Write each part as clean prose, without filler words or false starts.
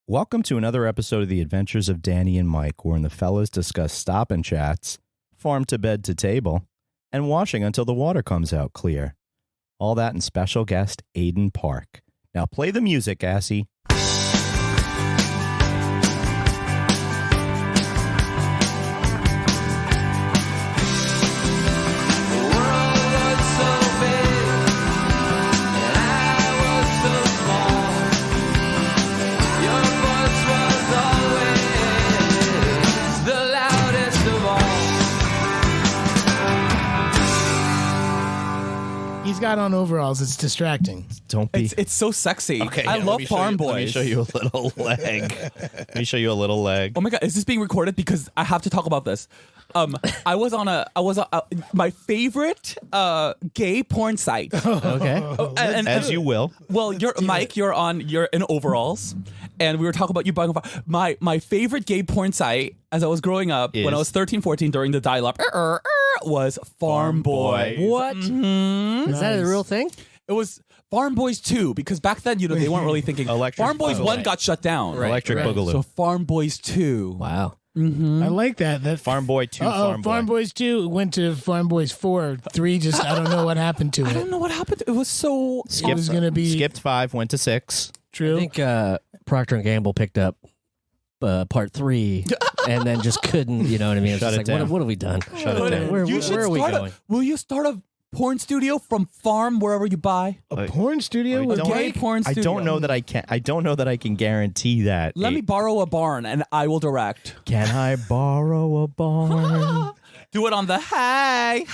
Welcome to another episode of The Adventures of Danny and Mike, wherein the fellas discuss stop and chats, farm to bed to table, and washing until the water comes out clear. All that and special guest Aidan Park. Now play the music, Assy. He's got on overalls. It's distracting. Don't be. It's so sexy. Okay, I love farm boys. Let me show you a little leg. Let me show you a little leg. Oh my god, is this being recorded? Because I have to talk about this. I was on my favorite gay porn site. Okay. As you will. Well, Mike, you're in overalls, and we were talking about you buying my favorite gay porn site as I was growing up when I was 13, 14 during the dial-up was Farm Boy. What? Mm-hmm. Is that a real thing? It was Farm Boys 2, because back then, they weren't really thinking. Farm Boys 1 got shut down. Right. Electric Boogaloo. So Farm Boys 2. Wow. Mm-hmm. I like that. Farm Boy 2, Farm Boys 2 went to Farm Boys 4. 3 just, I don't know what happened to it. I don't know what happened. It was so... It was going to be... Skipped 5, went to 6. True. I think Procter & Gamble picked up part 3 and then just couldn't, you know what I mean? It's Shut just it like, down. what have we done? Shut it down. Where are we going? Will you start a porn studio from farm wherever you buy? A porn studio I with don't- Gay porn I studio. don't know that I can. I don't know that I can guarantee that. Let me borrow a barn and I will direct. Can I borrow a barn? Do it on the hay.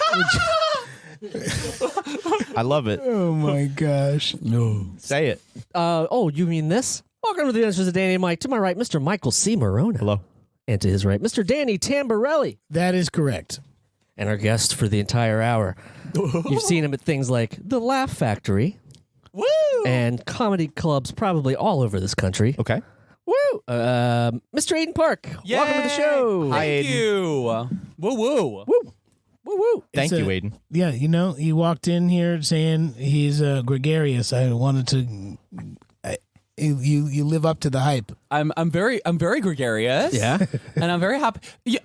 I love it. Oh my gosh. No. Say it. You mean this? Welcome to the Adventures of Danny and Mike. To my right, Mr. Michael C. Morona. Hello. And to his right, Mr. Danny Tamborelli. That is correct. And our guest for the entire hour. You've seen him at things like The Laugh Factory. Woo! And comedy clubs probably all over this country. Okay. Woo! Mr. Aidan Park. Welcome to the show. Hi, Thank Aidan. you. Woo woo. Woo! Woo woo! Thank you, Aidan. Yeah, he walked in here saying he's gregarious. I wanted to... You live up to the hype. I'm very gregarious. Yeah. And I'm very happy. Yeah,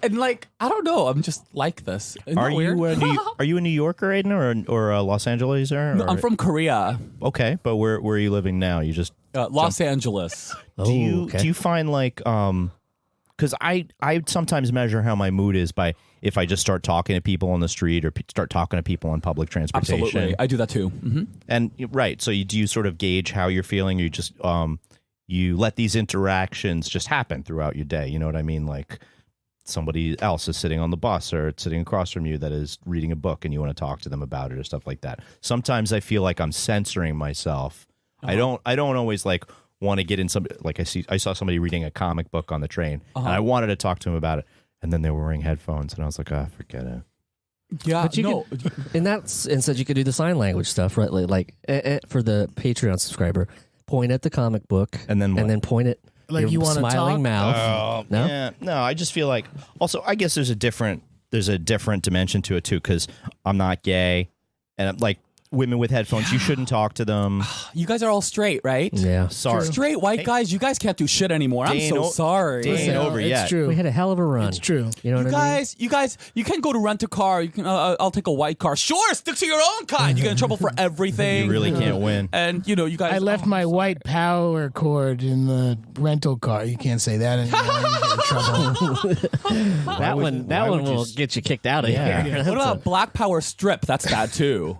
and I don't know. I'm just like this. Isn't Are that you weird? are you a New Yorker, Aidan, or a Los Angeleser? No, I'm from Korea, Okay, but where are you living now? You just Los Angeles. do you okay. do you find because I sometimes measure how my mood is by if I just start talking to people on the street or start talking to people on public transportation. Absolutely, I do that too. Mm-hmm. And right, so do you sort of gauge how you're feeling? Or you just you let these interactions just happen throughout your day. You know what I mean? Like somebody else is sitting on the bus or sitting across from you that is reading a book, and you want to talk to them about it or stuff like that. Sometimes I feel like I'm censoring myself. I don't always want to get in some I saw somebody reading a comic book on the train, and I wanted to talk to him about it, and then they were wearing headphones, and I was like, forget it. Yeah, But you in that instead, you could do the sign language stuff, right? For the Patreon subscriber, point at the comic book, And then what? point at Like your you wanna smiling talk? mouth. No? Yeah, no. I just feel like also I guess there's a different dimension to it too, because I'm not gay, and I'm like women with headphones, you shouldn't talk to them. you guys are all straight, right? Yeah. Sorry, Straight white guys, you guys can't do shit anymore. I'm so sorry. Day ain't over it's yet. true. We had a hell of a run. It's true. You know what I mean? You guys, you can go to rent a car. You can. I'll take a white car. Sure, stick to your own kind. You get in trouble for everything. You really can't win. And you guys. I left my white power cord in the rental car. You can't say that anymore. You get in trouble. That one will get you kicked out of here. What about Black Power Strip? That's bad too.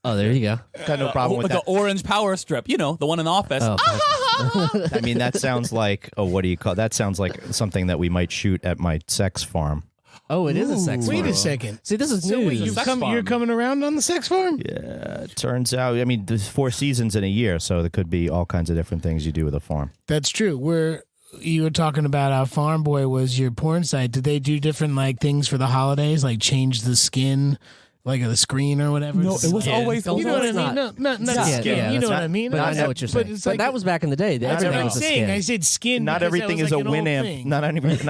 Oh, there you go. Got no problem with the that. orange power strip. The one in the office. I mean, that sounds like what do you call? That sounds like something that we might shoot at my sex farm. Oh, it is a sex farm. Wait a second. See, this is So wait, news. you're coming around on the sex farm? Yeah, it turns out. I mean, there's 4 seasons in a year, so there could be all kinds of different things you do with a farm. That's true. You were talking about how Farm Boy was your porn site. Did they do different things for the holidays, like change the skin like the screen or whatever. No, it was Skin. always. You know what I mean? not. Not Yeah. skin. Yeah, you know that's what I mean? But I know what you're saying. It's But like, that was back in the day. that's Everything what I'm was a saying. skin. I said skin. Not because everything that was is a like an old Winamp. thing. Not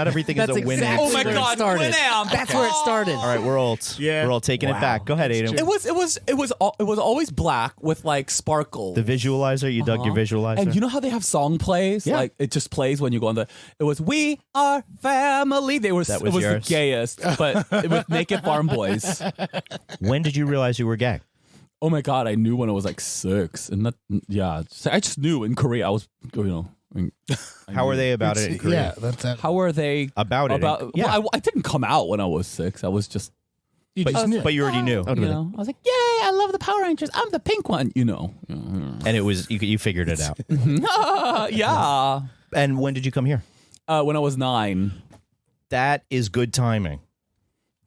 everything is That's a Winamp. exactly Oh my where it God, started. Winamp. That's where it started. All right, we're old. Yeah. We're all taking it Wow. back. Go ahead, That's Aidan. true. It was always black with like sparkles. The visualizer. You dug your visualizer. And you know how they have song plays? Yeah. Like it just plays when you go on the. It was "We Are Family." It was yours? the gayest, but it was naked farm boys. When did you realize you were gay? Oh my God! I knew when I was like 6, and I just knew in Korea. I was, How are they about it in Korea? Yeah, that's that. How are they About it. About Yeah. well, I didn't come out when I was 6. I was just, You just knew. But you already knew. you know, I was like, "Yay! I love the Power Rangers. I'm the pink one." You know. And it was you figured it out. Yeah. And when did you come here? When I was 9. That is good timing.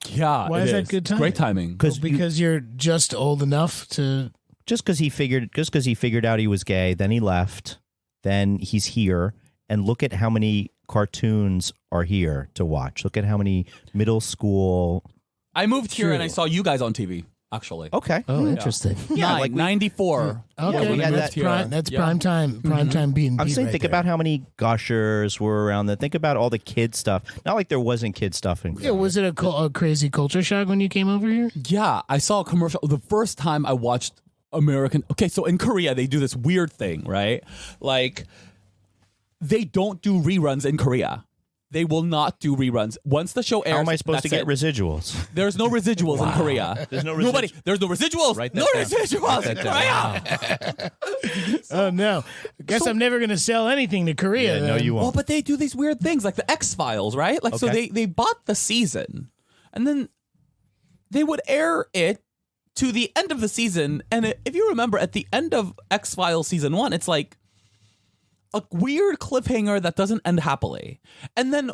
Yeah. Why it is that good timing? Great timing. Because you're just old enough to. Just because he figured out he was gay, then he left, then he's here, and look at how many cartoons are here to watch. Look at how many middle school. I moved here and I saw you guys on TV. Actually. Okay. Oh, interesting. Yeah, Nine, like we- 94. Okay, we had that's that- prime. That's Yeah. prime time. Prime time being. I'm saying, think about how many gushers were around there. Think about all the kid stuff. Not like there wasn't kid stuff in. Yeah, was it a crazy culture shock when you came over here? Yeah, I saw a commercial. The first time I watched American. Okay, so in Korea, they do this weird thing, right? Like, they don't do reruns in Korea. They will not do reruns. Once the show airs, How am I supposed to that's get it. residuals? There's no residuals in Korea. There's no Nobody. There's no residuals. Write that No down. residuals in Korea. Oh no! Guess I'm never gonna sell anything to Korea. Yeah, no, then. you Well, won't. but they do these weird things like the X-Files, right? Like, so Okay. they bought the season and then they would air it to the end of the season. And if you remember, at the end of X-Files season 1, it's like a weird cliffhanger that doesn't end happily. And then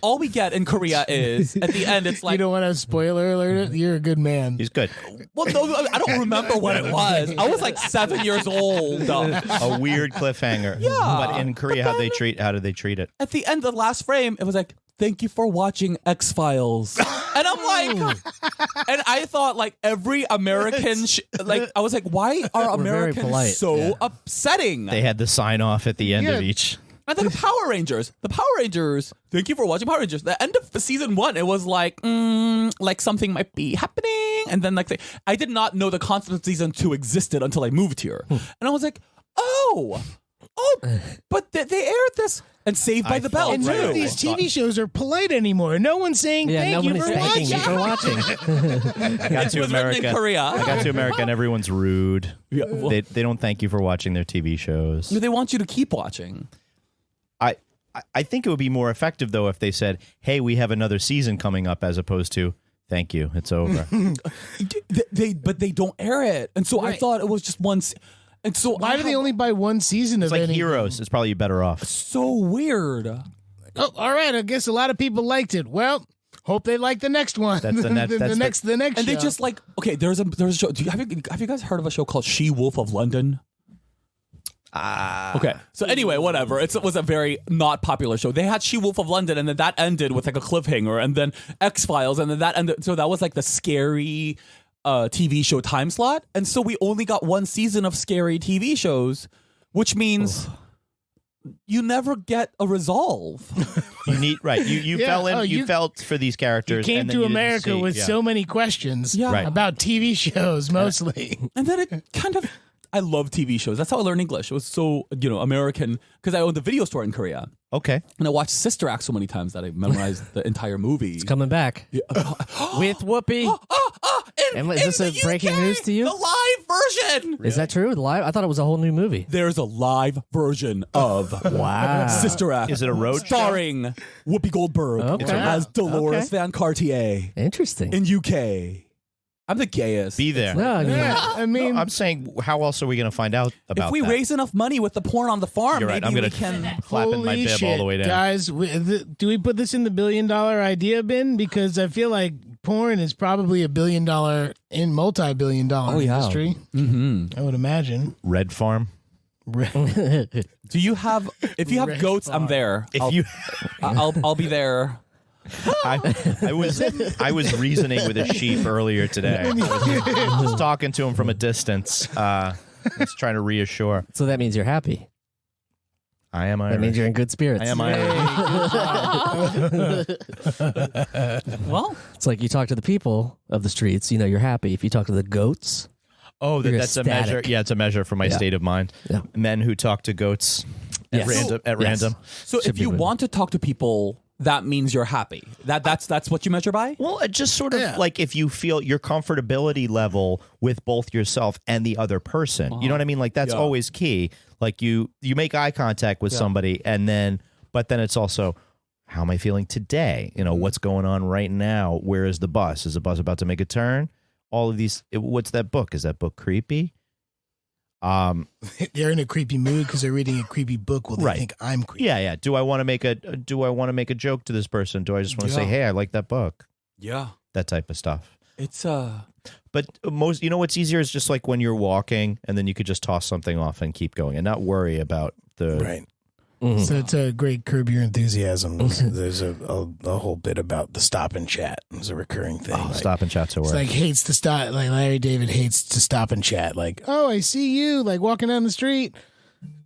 all we get in Korea is at the end, it's like, You don't want to spoiler alert it? You're a good man. He's good. well, no, I don't remember what it was. I was like 7 years old. A weird cliffhanger. Yeah. But in Korea, how did they treat it? At the end of the last frame, it was like, "Thank you for watching X-Files." And I'm like, and I thought like every American, I was like, why are We're very Americans polite, so yeah. upsetting? They had the sign off at the end of Yeah. each. And then the Power Rangers, thank you for watching Power Rangers. The end of season 1, it was like something might be happening. And then I did not know the concept of season 2 existed until I moved here. And I was like, oh, but they aired this and Saved by the Bell And none too. of these TV shows are polite anymore. No one's saying Yeah, thank you nobody's for thanking watching. you for watching. I got to was written America. in Korea. I got to America, and everyone's rude. Yeah, well- They don't thank you for watching their TV shows. They want you to keep watching. I think it would be more effective though if they said, "Hey, we have another season coming up," as opposed to "Thank you, it's over." But they don't air it, and so I Right. thought it was just once. And so Why do they only buy one season It's of like anything? Heroes. It's probably better off. So weird. Oh, all right. I guess a lot of people liked it. Well, hope they like the next one. That's the net- that's the next. And they show. just like there's a show. Have you guys heard of a show called She Wolf of London? Okay, so anyway, whatever. It was a very not popular show. They had She Wolf of London, and then that ended with like a cliffhanger, and then X-Files, and then that ended. So that was like the scary TV show time slot, and so we only got one season of scary TV shows, which means you never get a resolve. You need right. You Yeah, fell in. oh, you you- felt for these characters. came and then to you didn't America see- with yeah. so many questions Yeah. Right. about TV shows, mostly. And then it kind of, I love TV shows. That's how I learned English. It was so, American, because I owned a video store in Korea. Okay. And I watched Sister Act so many times that I memorized the entire movie. It's coming back with Whoopi. And is this in a the breaking UK, news to you? The live version. Is that true? The live? I thought it was a whole new movie. There's a live version of Wow. Sister Act. Is it a road show? starring Whoopi Goldberg Okay. as Dolores Okay. Van Cartier Interesting. in UK. I'm the gayest. Be there. No, I mean, Yeah, I mean, I'm saying, how else are we going to find out about If we that? raise enough money with the porn on the farm, You're right. maybe I'm going we to can. flapping my holy bib shit, all the way down. guys. Do we put this in the $1 billion idea bin? Because I feel like porn is probably $1 billion in multi-billion-dollar industry. Mm-hmm. I would imagine. Red Farm. Do you have? If you have Red goats, I'm Farm. there. If you I'll be there. I was reasoning with a sheep earlier today. I was talking to him from a distance. Just trying to reassure. So that means you're happy. I am Irish. That means you're in good spirits. I am Irish. Well, It's like you talk to the people of the streets, you're happy. If you talk to the goats, Oh, You're that's a measure. ecstatic. Yeah, it's a measure for my state of mind. Yeah. Men who talk to goats at Yes. random. so Should if you be want to talk to people, that means you're happy. That's what you measure by? Well, it just sort of like if you feel your comfortability level with both yourself and the other person. You know what I mean? Like that's always key. Like you make eye contact with somebody but then it's also, how am I feeling today? What's going on right now? Where is the bus? Is the bus about to make a turn? All of these. What's that book? Is that book creepy? They're in a creepy mood because they're reading a creepy book. Well, they think I'm creepy. Yeah. Do I want to make a joke to this person? Do I just want to say, hey, I like that book? Yeah. That type of stuff. It's But most, what's easier is just like when you're walking and then you could just toss something off and keep going and not worry about the. Right. So it's a great Curb Your Enthusiasm. There's a whole bit about the stop and chat. It's a recurring thing. Oh, stop and chat to work. It's like hates to stop. Like Larry David hates to stop and chat. Like, oh, I see you like walking down the street.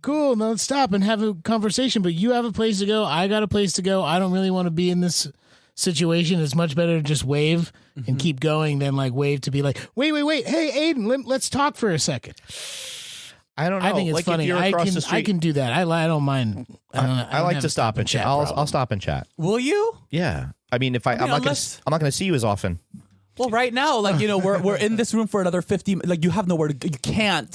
Cool. Now let's stop and have a conversation. But you have a place to go. I got a place to go. I don't really want to be in this situation. It's much better to just wave and keep going than like wave to be like, wait. Hey, Aidan, let's talk for a second. I don't know. I think it's like funny. If you're across the street, I can do that. I don't mind. I like to stop and chat. I'll stop and chat. will you? Yeah. I mean, I'm not going to see you as often. Well, right now, like we're in this room for another 50. Like you have nowhere to. You can't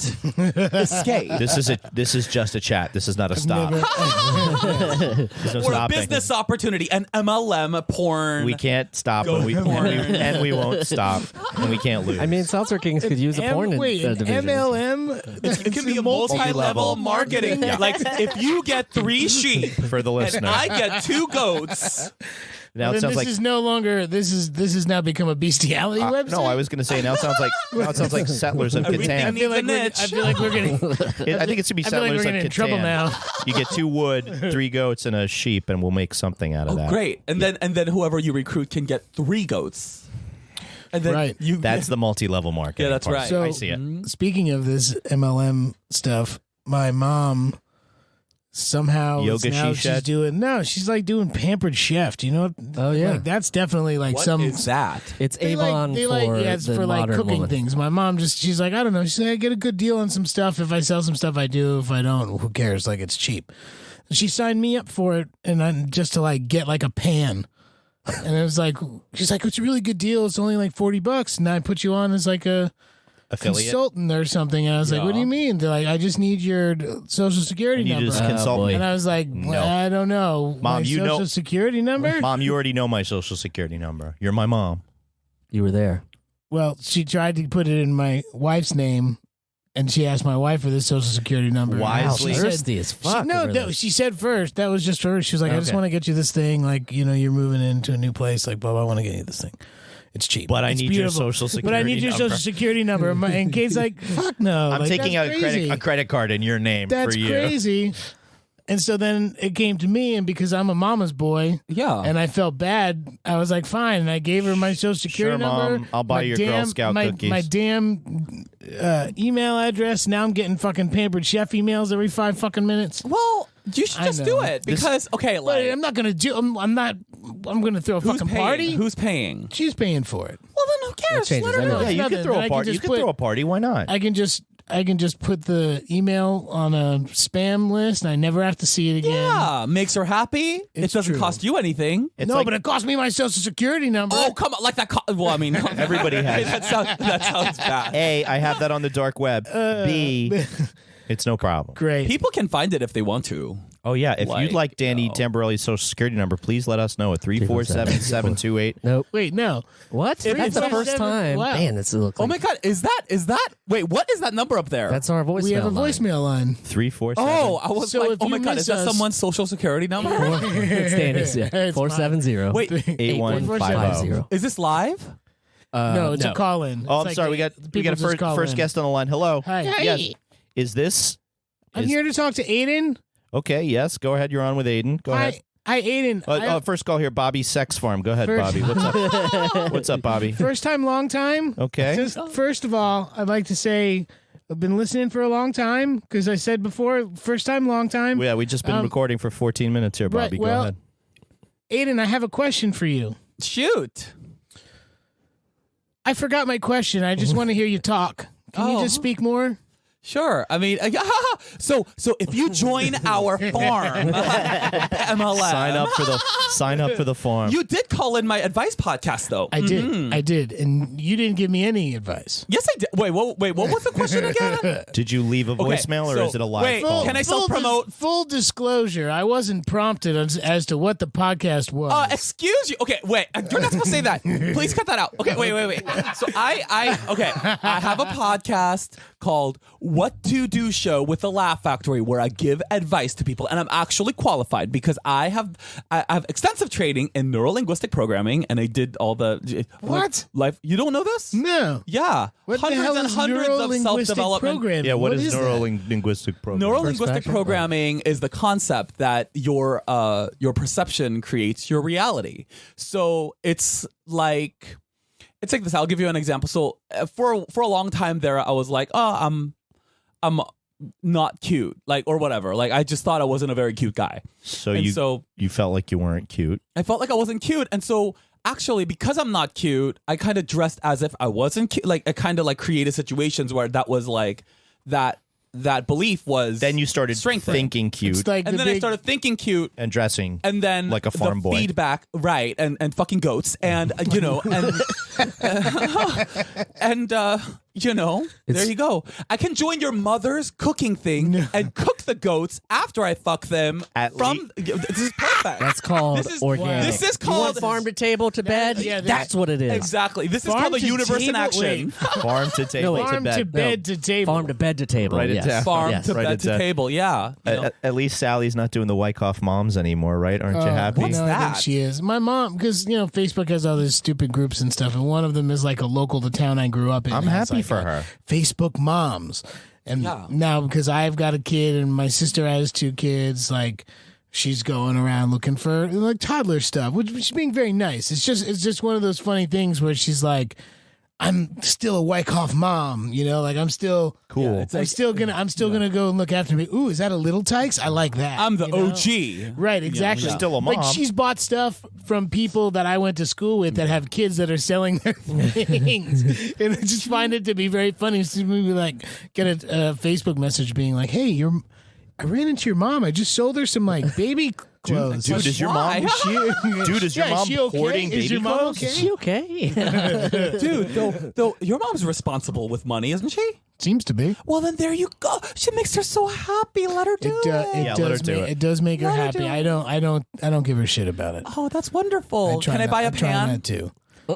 escape. This is just a chat. This is not a stop. There's no We're a stopping. business opportunity, an MLM porn. We can't stop, Go porn. and we won't stop, and we can't lose. I mean, Seltzer Kings could use a porn division. MLM. It can be a multi-level marketing. Like if you get 3 sheep for the listener, and I get 2 goats. now it sounds like is no longer. This has now become a bestiality website. no. I was going to say now it sounds like Settlers of Everything Catan. needs I feel like we're getting. I think it's going to be I feel like Settlers we're of getting Catan. in trouble now. You get 2 wood, 3 goats, and a sheep, and we'll make something out of that. Great, and then whoever you recruit can get 3 goats. And then Right. That's the multi-level marketing. Yeah, that's part. right. So I see it. Speaking of this MLM stuff, my mom somehow Yoga now she she's shed? doing she's like doing Pampered Chef. Do you know? Oh, yeah. like, that's definitely like What some. is that? It's They Avon for it's the for like modern cooking woman. things. My mom she's like, I don't know. She's like, I get a good deal on some stuff. If I sell some stuff, I do. If I don't, who cares? Like it's cheap. She signed me up for it, and then just to like get like a pan. And it was like, she's like, it's a really good deal. It's only like $40, and I put you on as like a Affiliate. consultant or something. And I was like, what do you mean? They're like, I just need your social security And you number. just consult boy. me. And I was like, No. I don't know. Mom, my you social know- security number? Mom, you already know my social security number. You're my mom. You were there. Well, she tried to put it in my wife's name, and she asked my wife for the social security number. Wisely. Wow, She's she said, thirsty as fuck. no, over no, this. she said first. That was just for her. She was like, I just Okay. want to get you this thing. Like, you're moving into a new place. Like, blah, blah, I want to get you this thing. It's cheap. But I It's need beautiful. your social security But I need your number. social security number. And Kate's like, fuck no. I'm Like, taking that's out crazy. a credit card in your name That's for you. crazy. And so then it came to me, and because I'm a mama's boy, Yeah. and I felt bad, I was like, fine. And I gave her my social security Sure, number. Mom. I'll buy my your Girl Scout my, cookies. My damn email address. Now I'm getting fucking Pampered Chef emails every 5 fucking minutes. Well, you should I just know. do it because okay, But like I'm not gonna do. I'm not. I'm gonna throw a who's fucking paying? party. Who's paying? She's paying for it. Well, then who cares? changes Let her everything. know. Yeah, you nothing. could throw Then a I party. can You just could put- throw a party. Why not? I can just put the email on a spam list, and I never have to see it again. Yeah, makes her happy. It It's doesn't true. cost you anything. It's No, like- but it cost me my social security number. Oh, come on, like that. Well, I mean, Everybody has. that sounds bad. A, I have that on the dark web. B, it's no problem. Great. People can find it if they want to. Oh yeah, if Like, you'd like Danny Tamborelli's social security number, please let us know at 347-728. Nope. Wait, no. What? That's the first 347 time. wow. Man, this looks Oh like my God, is that? Wait, what is that number up there? that's our voicemail. We have a line. voicemail line. 347. Oh, I was So like, if oh my you God, miss is that us- someone's social security number? It's Danny's. Yeah. It's 470. Wait, 8150. is this live? No, it's a call in. Oh, I'm sorry. We got a first guest on the line. Hello. Hi. Yes. Is this? I'm here to talk to Aidan. Okay. Yes. Go ahead. You're on with Aidan. Go ahead. Hi, Aidan. First call here, Bobby Sex Farm. Go ahead, First- Bobby. What's up? What's up, Bobby? First time, long time. Okay. Just first of all, I'd like to say I've been listening for a long time because I said before, first time, long time. Yeah, we just been recording for 14 minutes here, Bobby. Right, well, Go ahead. Aidan, I have a question for you. Shoot. I forgot my question. I just want to hear you talk. Can you just speak more? Sure. I mean, so if you join our farm, MLS, Sign up for the farm. you did call in my advice podcast, though. I did, and you didn't give me any advice. Yes, I did. Wait, what was the question again? Did you leave a voicemail or so- is it a live wait, call? can I self-promote? Full disclosure, I wasn't prompted as to what the podcast was. Excuse you. Okay, wait. You're not supposed to say that. Please cut that out. Okay, wait. So I have a podcast called What to Do Show with the Laugh Factory, where I give advice to people, and I'm actually qualified because I have extensive training in neurolinguistic programming, and I did all the What? life. You don't know this? No. Yeah, What the hundreds hell and is hundreds of neurolinguistic self-development. programming? Yeah, what is that? neuro-linguistic programming? Neurolinguistic programming is the concept that your perception creates your reality. So it's like this. I'll give you an example. So for a long time there, I was like, oh, I'm not cute, like, or whatever. Like, I just thought I wasn't a very cute guy. So And you felt like you weren't cute. I felt like I wasn't cute, and so actually, because I'm not cute, I kind of dressed as if I wasn't cute. Like, I kind of like created situations where that was like that belief was. Then you started strengthened. thinking cute It's like And the then I big- started thinking cute, and dressing and then like a farm the boy. feedback, right? And fucking goats, and you know, and there you go. I can join your mother's cooking thing and cook the goats after I fuck them. This is perfect. That's called This is- organic. This is You want called farm to table to bed. yeah, That's what it is. exactly. This is Farm called a to universe in table? action. farm to table wait. to Farm bed. to bed to table. Farm to bed to table. Write it yes. down. Farm Yes. to Right, bed it's to a- table. Yeah. You know. At least Sally's not doing the Wyckoff moms anymore, right? Aren't you happy? what's No, I think that? she is. My mom, because Facebook has all these stupid groups and stuff, and one of them is like a local to town I grew up in. I'm It's happy like for a her. Facebook moms, and Yeah. now because I've got a kid and my sister has 2 kids, like she's going around looking for like toddler stuff, which is being very nice. It's just one of those funny things where she's like, I'm still a Wyckoff mom, like I'm still Cool. I'm still gonna go and look after me. Ooh, is that a Little Tykes? I like that. I'm the you know? OG. Right, exactly. She's still a Like mom. she's bought stuff from people that I went to school with that have kids that are selling their things, and I just find it to be very funny. So maybe like get a Facebook message being like, "Hey, I ran into your mom. I just sold her some like baby clothes." Dude, is your Why? mom? Dude, is your Yeah, mom she okay? hoarding Is baby your mom clothes? okay? Is she okay? Dude, though your mom's responsible with money, isn't she? Seems to be. Well, then there you go. She makes her so happy. Let her do it. Yeah, let her do it. It does make her Let her happy. do I don't give a shit about it. Oh, that's wonderful. Can I buy a I'm trying pan? not to.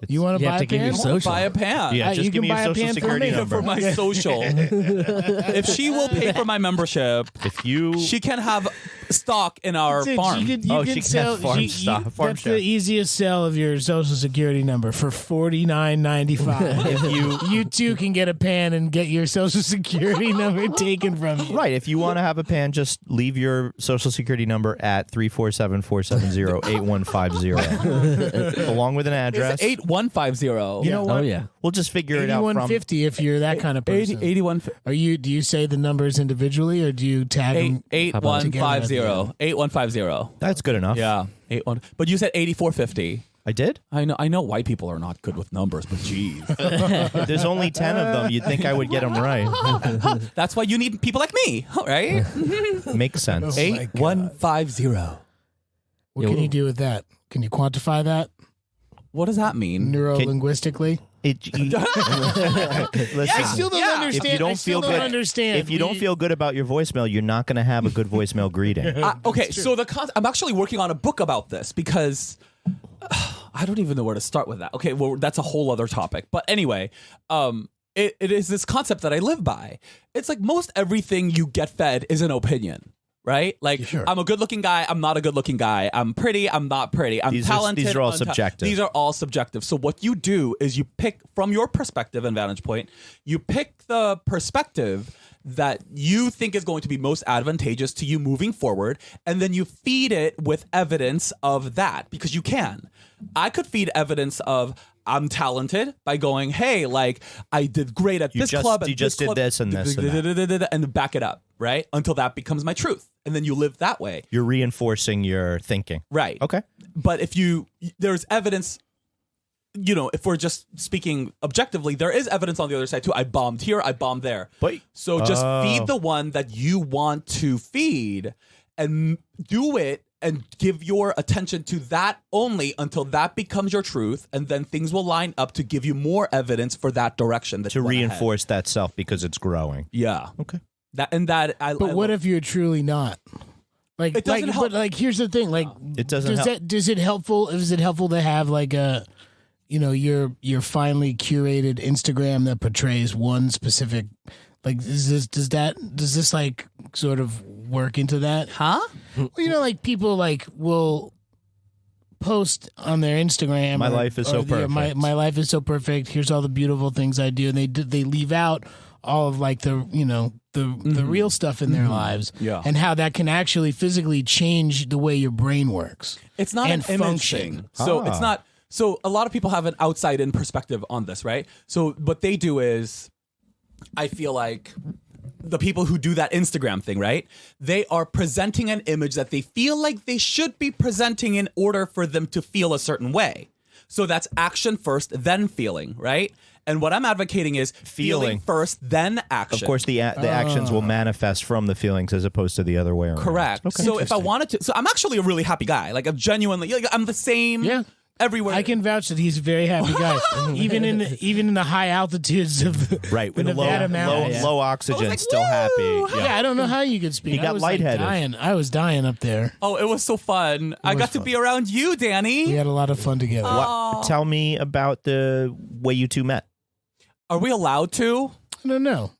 You want to You buy have a to give pan? your I social. want to buy a pan. Yeah, you just can give me buy your a social pan for security me. number. For my social. If she will pay for my membership, If you she can have stock in our Dude, farm. You Oh, can she can sell have farm stuff, farm that's stuff. the easiest sell of your social security number for $49.95. you too can get a pan and get your social security number taken from you. Right, if you want to have a pan, just leave your social security number at 347-470-8150 along with an address. 8150. You know what? Oh yeah. We'll just figure it out from 8150 if you're that kind of person. 81 Do you say the numbers individually or do you tag them? 8150. 8150. That's good enough. Yeah. 81. But you said 8450. I did? I know white people are not good with numbers, but geez. There's only 10 of them. You'd think I would get them right. That's why you need people like me, right? Makes sense. Oh my God. 8150. What can you do with that? Can you quantify that What does that mean? neuro-linguistically? Listen, I still don't understand. if you don't I still feel don't good, understand. if you don't feel good about your voicemail, you're not going to have a good voicemail greeting. Okay, so I'm actually working on a book about this because I don't even know where to start with that. Okay, well, that's a whole other topic. But anyway, it is this concept that I live by. It's like most everything you get fed is an opinion, right? Like, Sure. I'm a good-looking guy. I'm not a good-looking guy. I'm pretty. I'm not pretty. I'm talented. These are all unta- subjective. These are all subjective. So what you do is you pick from your perspective and vantage point. You pick the perspective that you think is going to be most advantageous to you moving forward, and then you feed it with evidence of that, because you can. I could feed evidence of I'm talented by going, hey, like I did great at this club. You just did this and this and that. and back it up, right? Until that becomes my truth. And then you live that way. You're reinforcing your thinking. Right. Okay. But there's evidence, if we're just speaking objectively, there is evidence on the other side too. I bombed here, I bombed there. So just feed the one that you want to feed and do it and give your attention to that only until that becomes your truth, and then things will line up to give you more evidence for that direction that To you went reinforce ahead. that self because it's growing. Yeah. Okay. But what if you're truly not? Like, It doesn't help. But like, here's the thing. Like, It doesn't help. Is it helpful to have like a, your finely curated Instagram that portrays one specific, like, does this like sort of work into that? Huh? Well, like people like will post on their Instagram. My life is so perfect. My life is so perfect. Here's all the beautiful things I do, and they leave out all of like the real stuff in their lives, Yeah. and how that can actually physically change the way your brain works. It's not and an image function. thing. So it's not. So a lot of people have an outside in perspective on this, right? So what they do is, I feel like the people who do that Instagram thing, right? They are presenting an image that they feel like they should be presenting in order for them to feel a certain way. So that's action first, then feeling, right? And what I'm advocating is feeling first, then action. Of course, the actions will manifest from the feelings as opposed to the other way around. Correct. Okay. So if I wanted to, so I'm actually a really happy guy. Like, I'm genuinely, like, I'm the same. Yeah. Everywhere. I can vouch that he's a very happy guy, even in the high altitudes of the, Right, the with Nevada mountains. low oxygen, like, still woo! happy. Yeah, I don't know how you could speak. He got I was like, lightheaded. dying. I was dying up there. Oh, it was so fun. I got to be around you, Danny. We had a lot of fun together. Tell me about the way you two met. Are we allowed to? I don't know.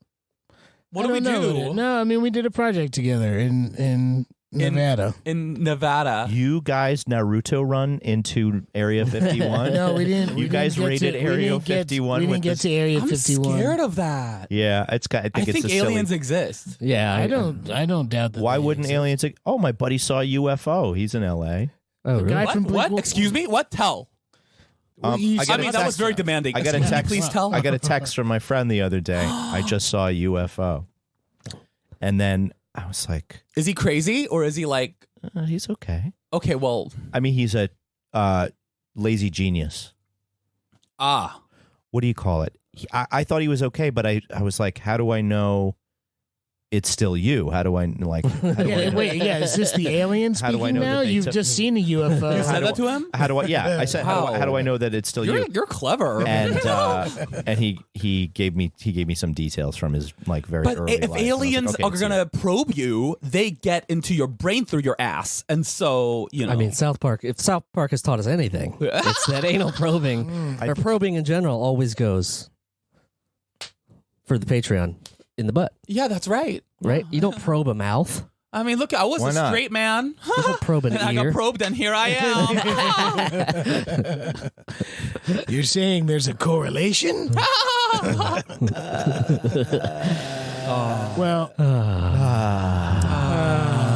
What do we do? No, I mean we did a project together in Nevada. In Nevada. You guys Naruto run into Area 51? No, we didn't. You guys raided Area 51 We didn't with get this- to Area I'm 51. scared of that. Yeah, I think it's a aliens silly. exist. Yeah, I don't doubt that. Why they wouldn't exist. aliens? Oh, my buddy saw a UFO. He's in L.A. Oh, really? guy What? from Blink- What? Excuse me? What? Tell. You I said- got a that was very demanding. I got a Excuse me, text. Please tell. I got a text from my friend the other day. I just saw a UFO, and then I was like, Is he crazy or is he like? he's okay. Okay, well, I mean, he's a lazy genius. What do you call it? I thought he was okay, but I was like, how do I know it's still you? How do I like? How do I Yeah, know? wait, yeah, is this the alien How do I speaking know that now? they You've took- just seen a UFO. you said that to him. How do I? Yeah, I said. How do I know that it's still you? You're clever. And he gave me some details from his like very But early if life. And I was like, aliens okay, are it's gonna probe you, they get into your brain through your ass, and so I mean, South Park. If South Park has taught us anything, it's that anal probing or probing in general always goes for the Patreon in the butt, yeah, that's right. right? You don't probe a mouth. I mean, look, I was Why a not? straight man. You don't probe an And I ear. got probed, and here I am. You're saying there's a correlation? Well,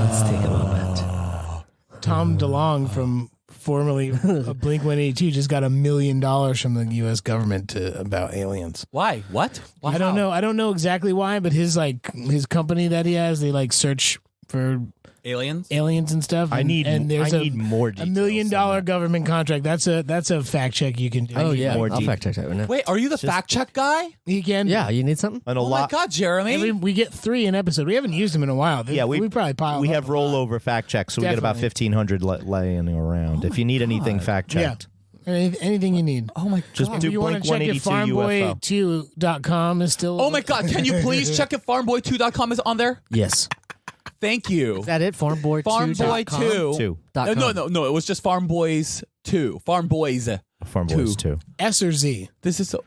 Let's take a moment. Tom DeLonge from formerly Blink-182 just got $1 million from the U.S. government about aliens. Why? What? I don't know. I don't know exactly why, but his company that he has, they like search for Aliens? aliens and stuff. I and need there's more $1 details. million than that. government contract. That's a fact check you can do. Oh yeah, more I'll deep. fact check that right now. Wait, are you the fact check guy? He can. Yeah, you need something? And a Oh my lot. God, Jeremy. We get 3 an episode. We haven't used them in a while. Yeah, we probably piled we up have a lot. rollover fact checks, so we get about Definitely. 1,500 laying around. If you need anything fact Yeah. checked, Anything you need. oh my God. just If do you want Blink to check it, 182 UFO. farmboy2.com is still. Oh my God, can you please check if farmboy2.com is on there? Yes. Thank you. Is that it? Farmboy2.com? Farmboy2. Two. No, it was just Farm Boys 2. Farm Boys. Farm Boys Two. 2. S or Z. This is so.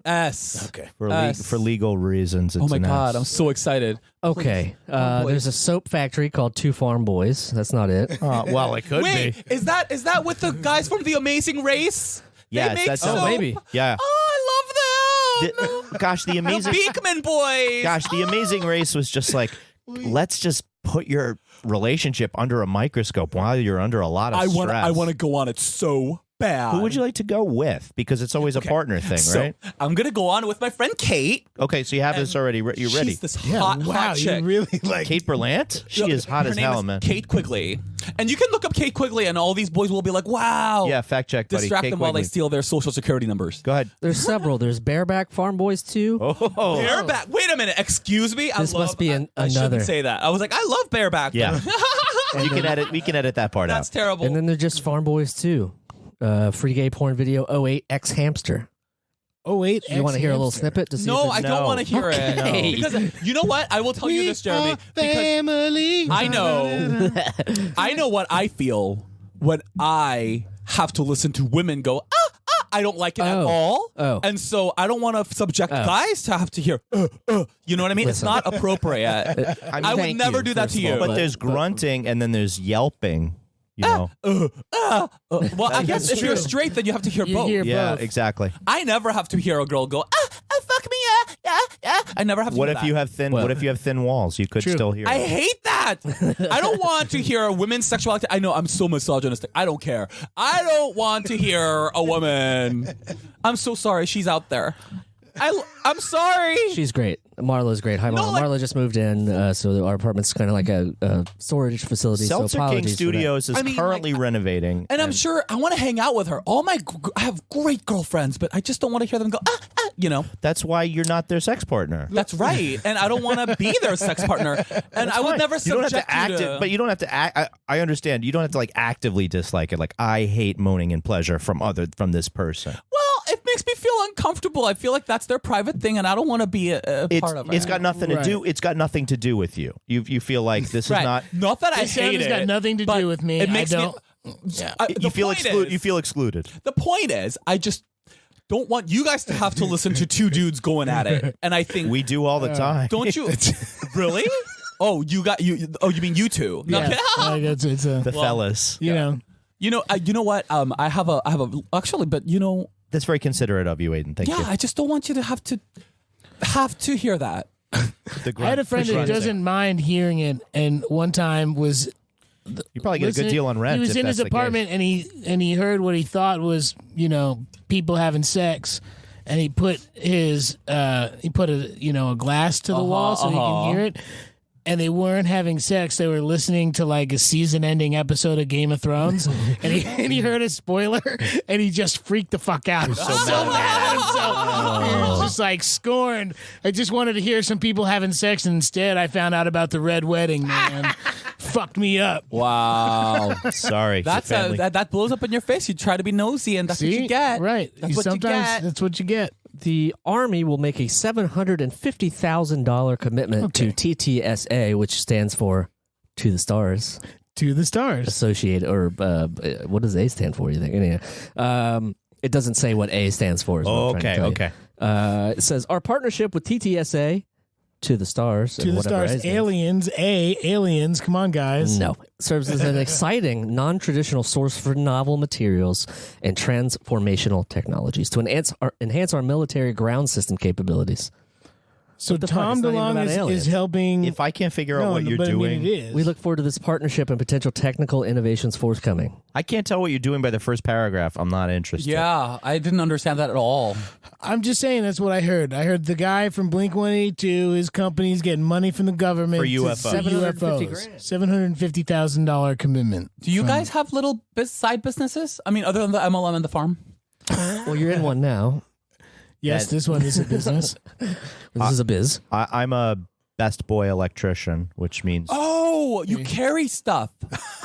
S. Okay. For legal reasons. It's Oh my an God, S. I'm so excited. Okay. There's a soap factory called Two Farm Boys. That's not it. Well, it could Wait, is that with the guys from The Amazing Race? Yes, they make that's- soap. Oh, maybe. Yeah. Oh, I love them. Gosh, the amazing. Beekman boys. Gosh, the Amazing Race was just like, let's just put your relationship under a microscope while you're under a lot of stress. I want to go on it so bad. Who would you like to go with? Because it's always a partner thing, So right? I'm gonna go on with my friend Kate. Okay, so you have this already. You're ready. She's this Yeah, hot, wow, hot chick. you really like. Kate Berlant? She is hot Her as name hell, is man. Kate Quigley, and you can look up Kate Quigley, and all these boys will be like, "Wow!" Yeah, fact check, buddy. Distract Kate them while they Quigley. steal their social security numbers. Go ahead. There's several. There's Bareback Farm Boys too. Oh, Bareback. Wait a minute. Excuse me. This must be I another. shouldn't say that. I was like, I love Bareback. yeah. You can edit. We can edit that part That's out. terrible. And then there's just Farm Boys too. Free gay porn video 08 X Hamster. Oh wait, You want to hear a little snippet to see? no, if I it's- don't No. want to hear Okay. it. Because you know what? I will tell you this, Jeremy. Because Family. I know. I know what I feel when I have to listen to women go, I don't like it at Oh. all. Oh. And so I don't want to subject guys to have to hear, you know what I mean? Listen. It's not appropriate. I would thank never you, do that first to of all, you. But there's grunting and then there's yelping. You know. Well, I guess That's if you're true. straight, then you have to hear You both. hear Yeah, both. exactly. I never have to hear a girl go, fuck me, yeah. I never have to What hear if that. you have thin? Well- What if you have thin walls? You could True. still hear. I it. hate that. I don't want to hear a women's sexuality. I know I'm so misogynistic. I don't care. I don't want to hear a woman. I'm so sorry. She's out there. I'm sorry. She's great. Marla's great. Hi, Marla. No, like- Marla just moved in, so our apartment's kind of like a storage facility. so Seltzer King apologies for that. Studios is I mean, currently renovating, And I'm sure I want to hang out with her. I have great girlfriends, but I just don't want to hear them go, you know. that's why you're not their sex partner. That's right. And I don't want to be their sex partner. And I would Fine. never You don't have subject to act you to. it, but you don't have to act. I understand. You don't have to like actively dislike it. Like I hate moaning and pleasure from this person. Well, it makes me feel uncomfortable. I feel like that's their private thing, and I don't want to be a part of it. It's got nothing to do. It's got nothing to do with you. You feel like this is Right. not. that I This hate has it. got nothing to but do with me. It makes I don't. me. Yeah. The You feel point excluded. is- You feel excluded. The point is, I just don't want you guys to have to listen to two dudes going at it. And I think We do all the time. don't you really? Oh, you mean you two? No, Yeah. Like, it's a, The fellas. you know. you know what? I have a actually, but you know, That's very considerate of you, Aidan. Thank yeah, you. I just don't want you to have to hear that. The I had a friend that grunt. doesn't mind hearing it, and one time was You probably get a listening- good deal on rent. He was if in that's his the case. apartment, and he heard what he thought was people having sex, and he put a glass to the wall so he can hear it. And they weren't having sex; they were listening to like a season-ending episode of Game of Thrones, and he heard a spoiler, and he just freaked the fuck out. He was so mad at himself. He was just like scorned. I just wanted to hear some people having sex, and instead I found out about the red wedding. Man, fucked me up. Wow, Sorry. that's your family. that blows up in your face. You try to be nosy, and that's what See? you get. Right? That's what Sometimes you get. that's what you get. The Army will make a $750,000 commitment to TTSA, which stands for To the Stars. To the stars. Associated, or what does A stand for? You think? Anyway, it doesn't say what A stands for. Is what I'm trying to tell you. It says our partnership with TTSA, To the Stars, To and the whatever stars. A stands. Aliens. Come on, guys. No, serves as an exciting, non-traditional source for novel materials and transformational technologies to enhance our military ground system capabilities. So the fuck? Tom It's not even DeLong about is aliens. helping. If I can't figure out what you're but I doing, mean, it is. We look forward to this partnership and potential technical innovations forthcoming. I can't tell what you're doing by the first paragraph. I'm not interested. Yeah, I didn't understand that at all. I'm just saying that's what I heard. I heard the guy from Blink 182, his company's getting money from the government For to UFOs. sell $750,000. $750,000 commitment. Do you guys have little side businesses? I mean, other than the MLM and the farm? Well, you're in one now. Yes, this one is a business. This is a biz. I'm a best boy electrician, which means Oh, you carry stuff.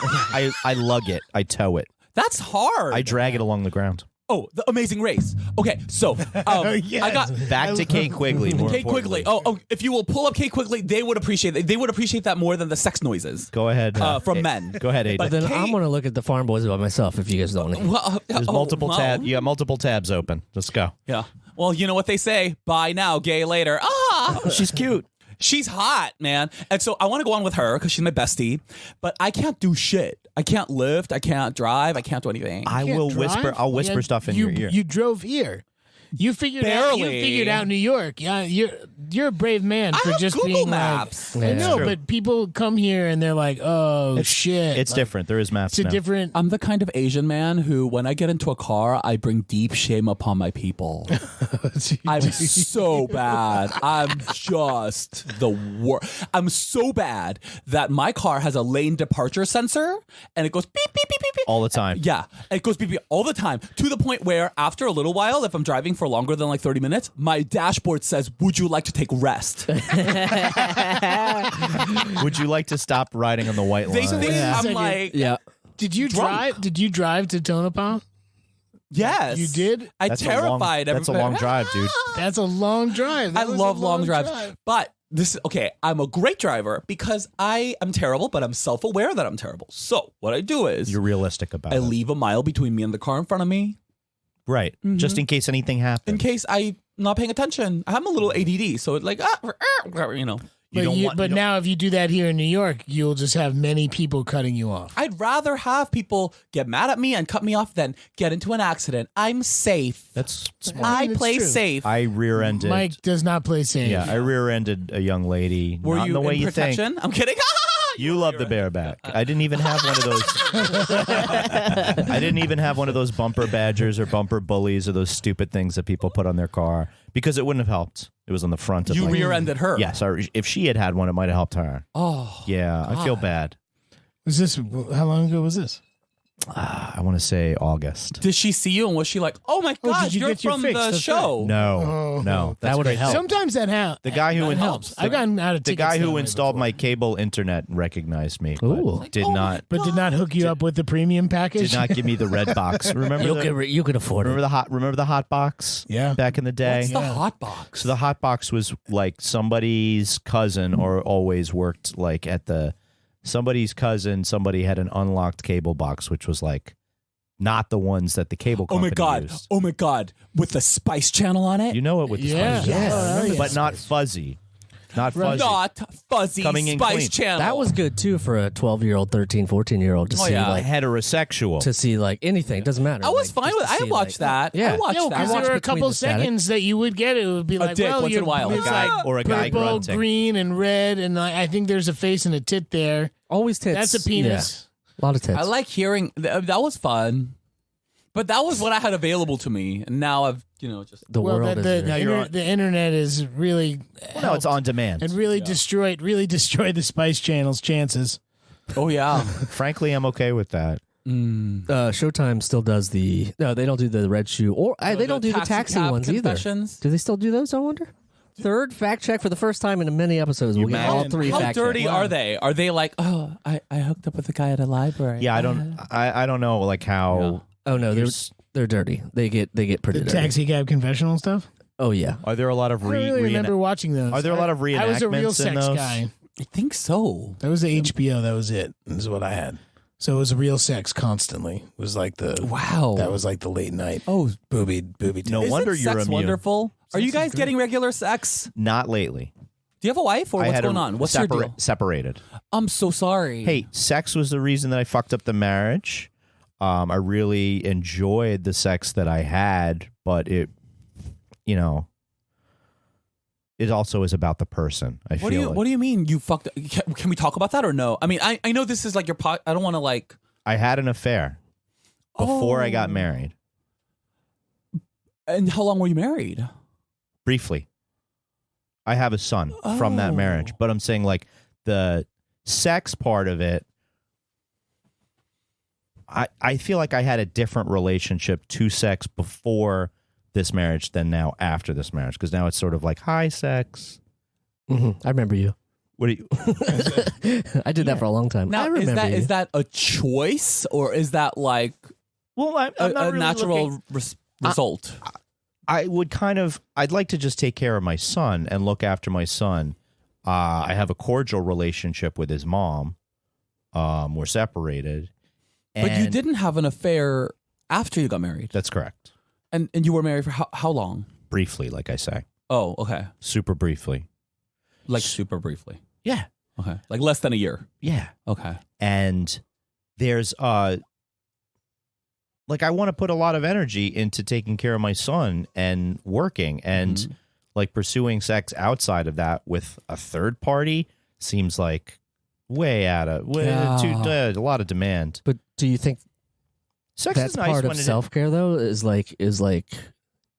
I lug it. I tow it. That's hard. I drag it along the ground. Oh, the Amazing Race. Okay, so Yes. I got Back to Kate Quigley. More Kate Quigley. importantly. Oh, if you will pull up Kate Quigley, they would appreciate that. They would appreciate that more than the sex noises Go ahead. from Aidan. men. Go ahead, Aidan. But Then Kate- I'm going to look at the Farm Boys by myself if you guys don't want to. Well, There's multiple tabs. You got multiple tabs open. Let's go. Yeah. Well, you know what they say. Bye now, gay later. Ah! She's cute. She's hot, man. And so I want to go on with her because she's my bestie, but I can't do shit. I can't lift. I can't drive. I can't do anything. I Can't will drive? whisper. I'll whisper stuff in you, your ear. You drove here. You figured Barely. out New York. Yeah, you're a brave man I for have just Google being Maps. like. I Yeah. know, True. but people come here and they're like, "Oh shit!" It's Like, different. There is maps It's a now. different. I'm the kind of Asian man who, when I get into a car, I bring deep shame upon my people. I'm so bad. I'm just the worst. I'm so bad that my car has a lane departure sensor and it goes beep, beep, beep, beep, beep. all the time. Yeah, it goes beep, beep all the time, to the point where after a little while, if I'm driving for longer than like 30 minutes, my dashboard says, "Would you like to take rest?" Would you like to stop riding on the white They line? think Yeah. I'm like, Yeah. Did you drunk. drive? Did you drive to Tonopah? yes. You did? I That's terrified a long, That's a everybody. long drive, dude. That's a long drive. I That was a love long drives. drive. But this is okay. I'm a great driver because I am terrible, but I'm self aware that I'm terrible. So what I do is You're realistic about I it. leave a mile between me and the car in front of me Right. Just in case anything happens. in case I'm not paying attention. I'm a little ADD, so it's like, you know. You don't want- But you don't- now, if you do that here in New York, you'll just have many people cutting you off. I'd rather have people get mad at me and cut me off than get into an accident. I'm safe. That's smart. I I mean, it's play true. safe. I rear-ended. Mike does not play safe. Yeah, I rear-ended a young lady. Were not in you the way in you protection? think. I'm kidding. You love the bareback. I didn't even have one of those. I didn't even have one of those bumper badgers or bumper bullies or those stupid things that people put on their car because it wouldn't have helped. It was on the front of You like, rear-ended her. Yes, or if she had had one, it might have helped her. Oh. Yeah, I feel bad. Was this? How long ago was this? I want to say August. Did she see you and was she like, "Oh my Oh, God, did you you're get your from fix? the That's show"? No, Oh. no, That would've great. helped. Sometimes that helps. The guy who helps. I've gotten out of the tickets guy that who way installed before. my cable internet recognized me. Ooh. But did Oh my not but did not hook you up with the premium package. did not give me the red box. Remember You could afford remember it. the hot box? Yeah. back in the day. What's the Yeah. hot box? So the hot box was like somebody's cousin, or always worked like at the somebody's cousin. Somebody had an unlocked cable box, which was like not the ones that the cable Oh company my God. used. Oh my God. With the Spice Channel on it? You know it with the Yeah. Spice Channel. Yeah. Oh, hell yeah. but not fuzzy, not fuzzy. Not fuzzy Coming in Spice clean. Channel. That was good too for a 12-year-old, 13, 14-year-old to Oh, see yeah. like Heterosexual. to see like anything. Doesn't matter. I was Like, fine just with to I see, watched like, that. Yeah. I watched No, that. because I there watched were a between couple the static. seconds that you would get. It would be like, dick well, once in you're a while. it's A guy- like or a guy purple, grunting. green, and red, and I think there's a face and a tit there. Always tits. That's a penis. Yeah. A lot of tits. I like hearing that was fun. But that was what I had available to me. And now I've, just the Well, world the, is the, Now you're on- the internet is really Well, no, it's on demand. and really destroyed the Spice Channel's chances. Oh yeah. Frankly, I'm okay with that. Showtime still does the no, they don't do the red shoe or they don't do the taxi cab ones confessions. either. Do they still do those? I wonder. Third fact check for the first time in many episodes. We'll get all imagine? three How fact dirty checks. are they? Are they like, oh, I hooked up with a guy at a library? Yeah, I don't know like how. Oh no, You're they're dirty. They get pretty The dirty. taxi cab confessional stuff. Oh yeah. Are there a lot of I don't really remember watching those. Are there a lot of I was a real reenactments in sex those? guy. I think so. That was the HBO. That was it. Is what I had. So it was real sex constantly. It was like the Wow. That was like the late night Oh, booby. No isn't wonder you're sex immune. wonderful? Are you Sex is guys good. getting regular sex? Not lately. Do you have a wife or I what's had going on? What's your deal? separated. I'm so sorry. Hey, sex was the reason that I fucked up the marriage. I really enjoyed the sex that I had, but it also is about the person. I What feel do you mean you fucked? Can we talk about that or no? I mean, I know this is like your I don't want to like. I had an affair before I got Oh. married. And how long were you married? Briefly. I have a son from that marriage, but I'm saying like the sex part of it, I feel like I had a different relationship to sex before this marriage than now after this marriage, because now it's sort of like high sex. I remember you. What do you? I did that for a long time. I Now, remember is you. that a choice or is that like Well, I'm a not really natural looking- result? I would I'd like to just take care of my son and look after my son. I have a cordial relationship with his mom. We're separated. But you and- didn't have an affair after you got married, That's correct. and you were married for how long? briefly, like I say. Oh, okay. Super briefly. Like super briefly. Yeah. Okay. Like less than a year. Yeah. Okay. And there's like I want to put a lot of energy into taking care of my son and working, and like pursuing sex outside of that with a third party seems like way out of a lot of demand. But do you think sex that's is nice part when of self-care though? Is like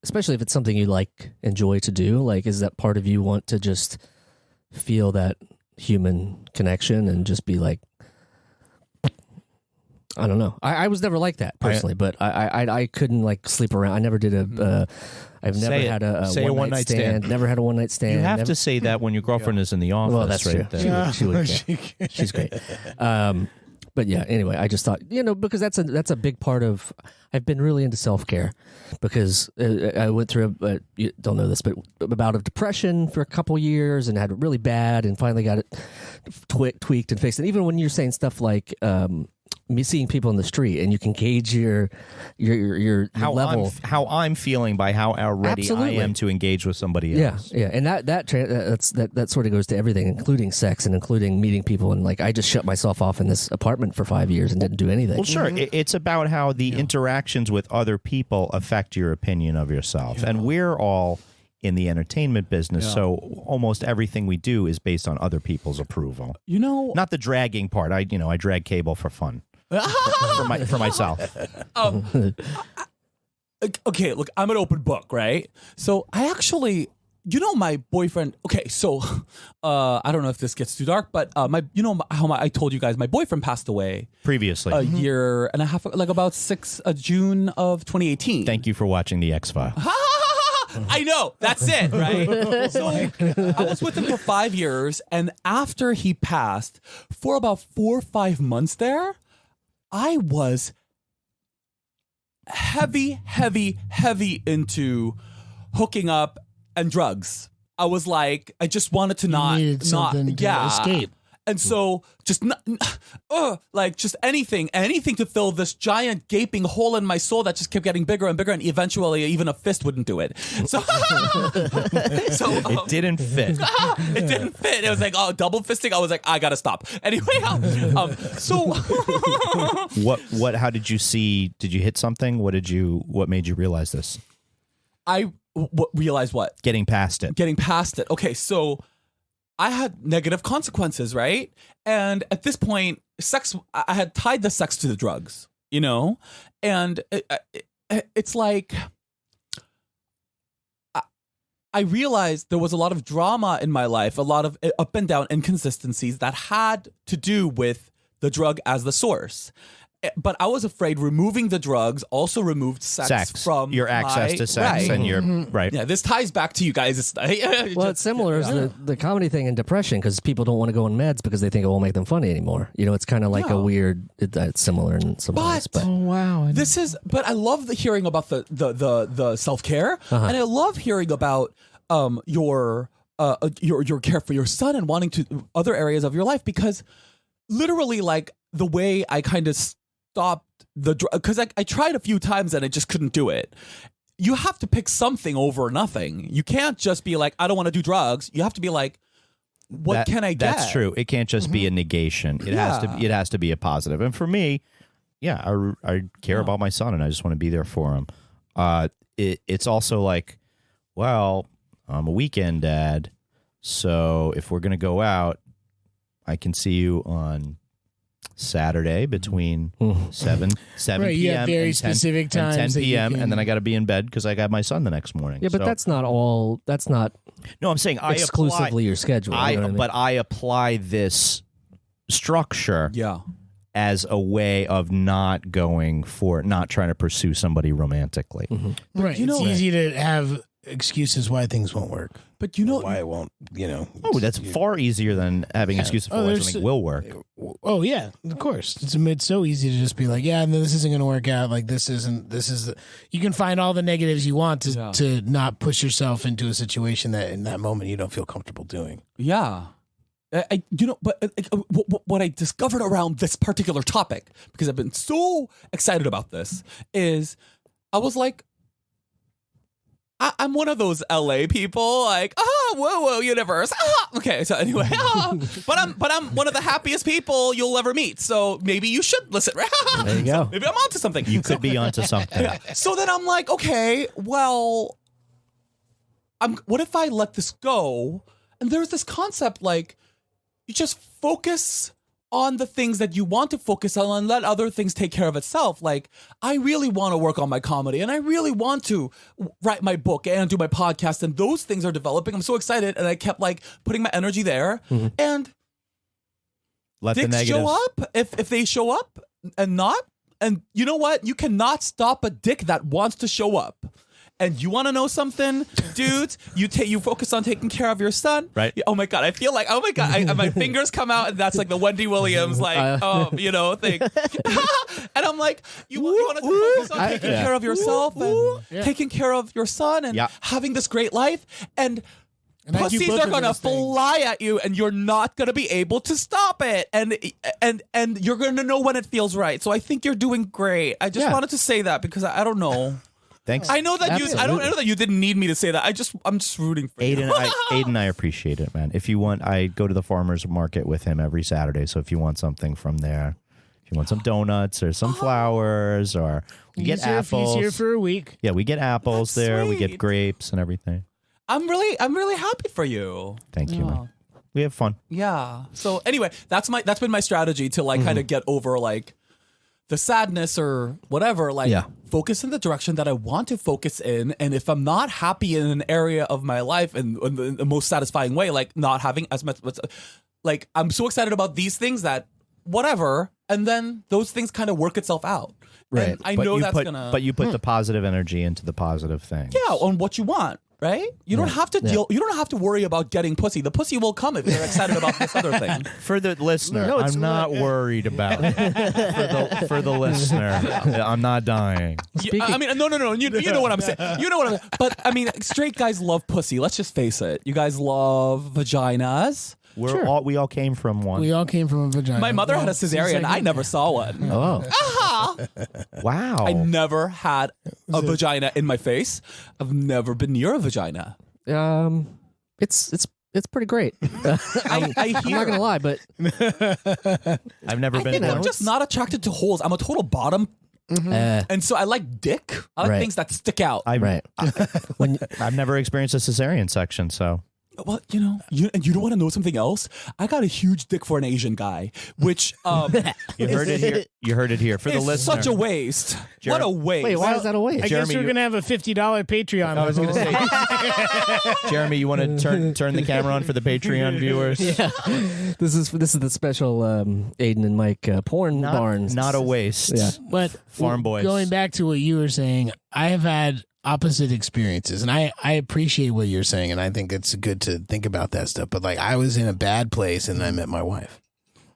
especially if it's something you like enjoy to do, like is that part of you want to just feel that human connection and just be like, I don't know. I was never like that personally, but I couldn't like sleep around. I never did I've never had a one night stand. Never had a one night stand. You have to say that when your girlfriend is in the office. Well, that's right true. there. She would She's great. But yeah, anyway, I just thought, because that's a big part of. I've been really into self-care because I went through you don't know this, but a bout of depression for a couple years and had it really bad, and finally got it tweaked and fixed. And even when you're saying stuff like me seeing people in the street, and you can gauge your level, how I'm feeling by how ready Absolutely. I am to engage with somebody else. Yeah, and that sort of goes to everything, including sex and including meeting people. And like I just shut myself off in this apartment for 5 years and didn't do anything. Well, sure, it's about how the interactions with other people affect your opinion of yourself, and we're all in the entertainment business, so almost everything we do is based on other people's approval. Not the dragging part. I drag cable for fun. for myself. Okay, look, I'm an open book, right? So I actually, my boyfriend. Okay, so I don't know if this gets too dark, but I told you guys my boyfriend passed away Previously, a year and a half, like about June of 2018. Thank you for watching the X-Files. I know, that's it, right? So I was with him for 5 years, and after he passed, for about 4 or 5 months there, I was heavy into hooking up and drugs. I was like, I just wanted to not escape. And so just just anything to fill this giant gaping hole in my soul that just kept getting bigger and bigger, and eventually even a fist wouldn't do it. So, it didn't fit. It didn't fit. It was like double fisting. I was like, I gotta stop. Anyway, so what? How did you see? Did you hit something? What made you realize this? I realized what? Getting past it. Okay, so I had negative consequences, right? And at this point, I had tied the sex to the drugs, and it's like I realized there was a lot of drama in my life, a lot of up and down inconsistencies that had to do with the drug as the source. But I was afraid removing the drugs also removed sex from your access to sex, and your right. Yeah, this ties back to you guys. It's similar as the comedy thing in depression, because people don't want to go on meds because they think it won't make them funny anymore. It's kind of like a weird. It's similar in some ways. But oh wow, But I love hearing about the self care, and I love hearing about your care for your son and wanting to other areas of your life, because literally, like the way I kind of stopped the drug, because I tried a few times and I just couldn't do it. You have to pick something over nothing. You can't just be like, I don't want to do drugs. You have to be like, what can I get? That's true. It can't just be a negation. It has to be a positive. And for me, I care about my son, and I just want to be there for him. It's also like, well, I'm a weekend dad, so if we're gonna go out, I can see you on Saturday between 7 right, p.m. you have very and 10, specific times and 10 that you p.m. can- and then I got to be in bed because I got my son the next morning. yeah, but So- that's not all. That's not no. I'm saying exclusively your schedule. You know what I mean? But I apply this structure as a way of not trying to pursue somebody romantically. Right. It's easy to have excuses why things won't work. But why it won't, Oh, that's far easier than having excuses for why something will work. Oh yeah, of course. It's so easy to just be like, yeah, no, this isn't going to work out. Like you can find all the negatives you want to not push yourself into a situation that in that moment you don't feel comfortable doing. Yeah. What I discovered around this particular topic, because I've been so excited about this, is I was like, I'm one of those LA people, like, whoa, universe. Okay, so anyway, but I'm one of the happiest people you'll ever meet. So maybe you should listen. There you go. So maybe I'm onto something. You could be onto something. So then I'm like, okay, well, what if I let this go? And there's this concept like you just focus on the things that you want to focus on and let other things take care of itself. Like, I really want to work on my comedy and I really want to write my book and do my podcast, and those things are developing. I'm so excited, and I kept like putting my energy there. And Let the dicks negatives show up if they show up and not. And you know what? You cannot stop a dick that wants to show up. And you want to know something, dudes? You focus on taking care of your son, right? Oh my god, I feel like my fingers come out, and that's like the Wendy Williams thing. And I'm like, you want to focus on taking care of yourself and taking care of your son and having this great life, and pussies are gonna fly at you, and you're not gonna be able to stop it, and you're gonna know when it feels right. So I think you're doing great. I just wanted to say that because I don't know. Thanks. I know that I know that you didn't need me to say that. I'm just rooting for Aidan. you. Aidan, I appreciate it, man. If you want, I go to the farmer's market with him every Saturday. So if you want something from there, if you want some donuts or some flowers, or we get apples. He's here for a week. Yeah, we get apples That's there. sweet. We get grapes and everything. I'm really happy for you. Thank you, man. We have fun. Yeah. So anyway, that's been my strategy to like kind of get over like the sadness or whatever, like focus in the direction that I want to focus in. And if I'm not happy in an area of my life in the most satisfying way, like not having as much, like I'm so excited about these things that whatever, and then those things kind of work itself out. Right. And I know that's gonna. But you put the positive energy into the positive thing. Yeah, on what you want. Right? You don't have to deal. You don't have to worry about getting pussy. The pussy will come if you're excited about this other thing. For the listener, No, it's I'm not worried about it. For the listener, I'm not dying. I mean, no. You know what I'm saying. You know what I'm saying. But I mean, straight guys love pussy. Let's just face it. You guys love vaginas. We all came from one. We all came from a vagina. My mother had a cesarean. I never saw one. Oh. Wow. I never had a vagina in my face. I've never been near a vagina. It's pretty great. I I'm hear. not gonna lie, but I've never been. I'm just not attracted to holes. I'm a total bottom. And so I like dick. I like things that stick out. I've never experienced a cesarean section, so. Well, you know, you don't want to know something else? I got a huge dick for an Asian guy, which You heard it here. You heard it here for the is listener. such a waste. What a waste. wait, why is that a waste? I guess we're going to have a $50 Patreon. I was going to say, Jeremy, you want to turn the camera on for the Patreon viewers? Yeah. This is the special Aidan and Mike porn barns. Not a waste. Yeah. But Farm boys. Going back to what you were saying, I have had opposite experiences, and I appreciate what you're saying, and I think it's good to think about that stuff. But like, I was in a bad place, and I met my wife,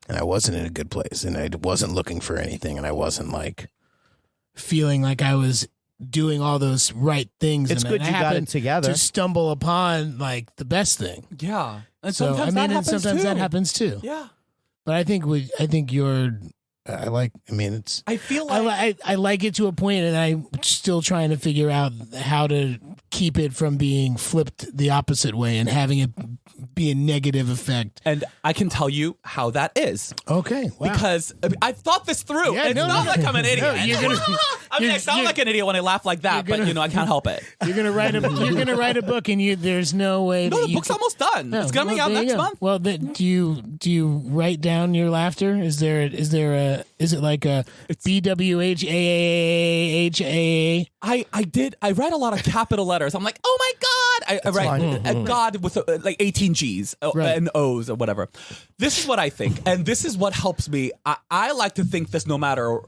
and I wasn't in a good place, and I wasn't looking for anything, and I wasn't like feeling like I was doing all those right things. It's and good I you got it happened together. to stumble upon like the best thing. Yeah. And So sometimes that happens too. Yeah. But I think you're. It's. I feel like I like it to a point, and I'm still trying to figure out how to keep it from being flipped the opposite way and having it be a negative effect. and I can tell you how that is. Okay, wow. Because I've thought this through. Yeah, It's no, not no. like I'm an idiot. No, you're gonna- I sound like an idiot when I laugh like that, You're but gonna- I can't help it. You're gonna write a book, and there's no way. No, that the you book's can- almost done. No, It's coming well, out there you next go. month. Well, do you write down your laughter? Is it like a BWHAAHAA? I did. I write a lot of capital letters. I'm like, oh my God. I write God with like 18 G's Right. and O's or whatever. This is what I think. And this is what helps me. I like to think this no matter.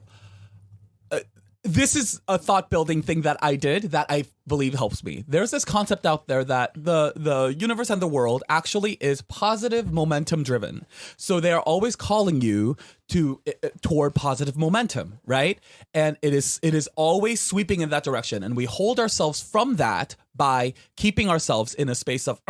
This is a thought building thing that I did that I believe helps me. There's this concept out there that the universe and the world actually is positive momentum driven. So they're always calling you toward positive momentum, right? And it is always sweeping in that direction. And we hold ourselves from that by keeping ourselves in a space of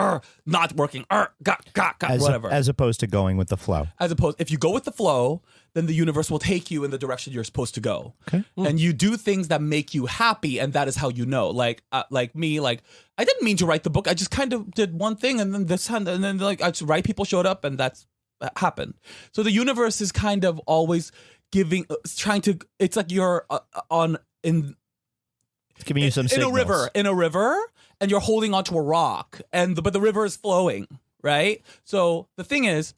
not working, whatever. As opposed to going with the flow. As opposed, if you go with the flow, then the universe will take you in the direction you're supposed to go. Okay. And you do things that make you happy, and that is how you know. Like me, like I didn't mean to write the book. I just kind of did one thing, and then like I just right people showed up, and that's happened. So the universe is kind of always giving, trying to. It's like you're it's giving you some signals. in a river, and you're holding onto a rock, but the river is flowing, right? So the thing is,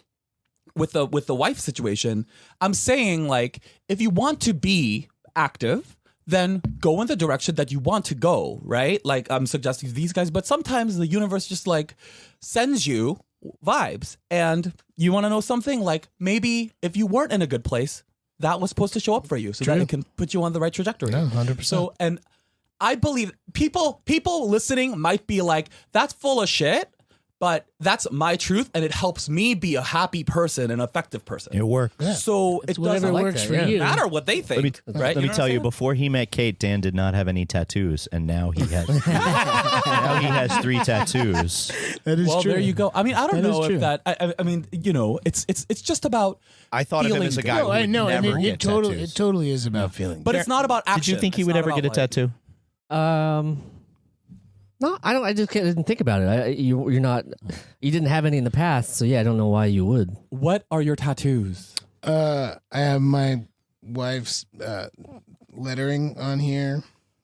with the wife situation, I'm saying, like, if you want to be active, then go in the direction that you want to go, right? Like I'm suggesting to these guys, but sometimes the universe just like sends you vibes, and you want to know something, like maybe if you weren't in a good place, that was supposed to show up for you, so that it can put you on the right trajectory. No, 100%. So, and I believe people listening might be like, that's full of shit, but that's my truth, and it helps me be a happy person, an effective person. It works. So it whatever doesn't works for yeah. you. matter what they think, right? Let me tell you, before he met Kate, Dan did not have any tattoos, and now he has. Now he has 3 tattoos. That is Well, true. there you go. I mean, I don't That is know true. if that. I mean, you know, it's just about. I thought of him Feeling as a good. guy No, who I would know, and never it get totally tattoos. is about feeling. But it's not about action. Did you think he It's would not ever about, get a like- tattoo? No, I don't. I just didn't think about it. You're not. You didn't have any in the past, so yeah, I don't know why you would. What are your tattoos? I have my wife's lettering on here,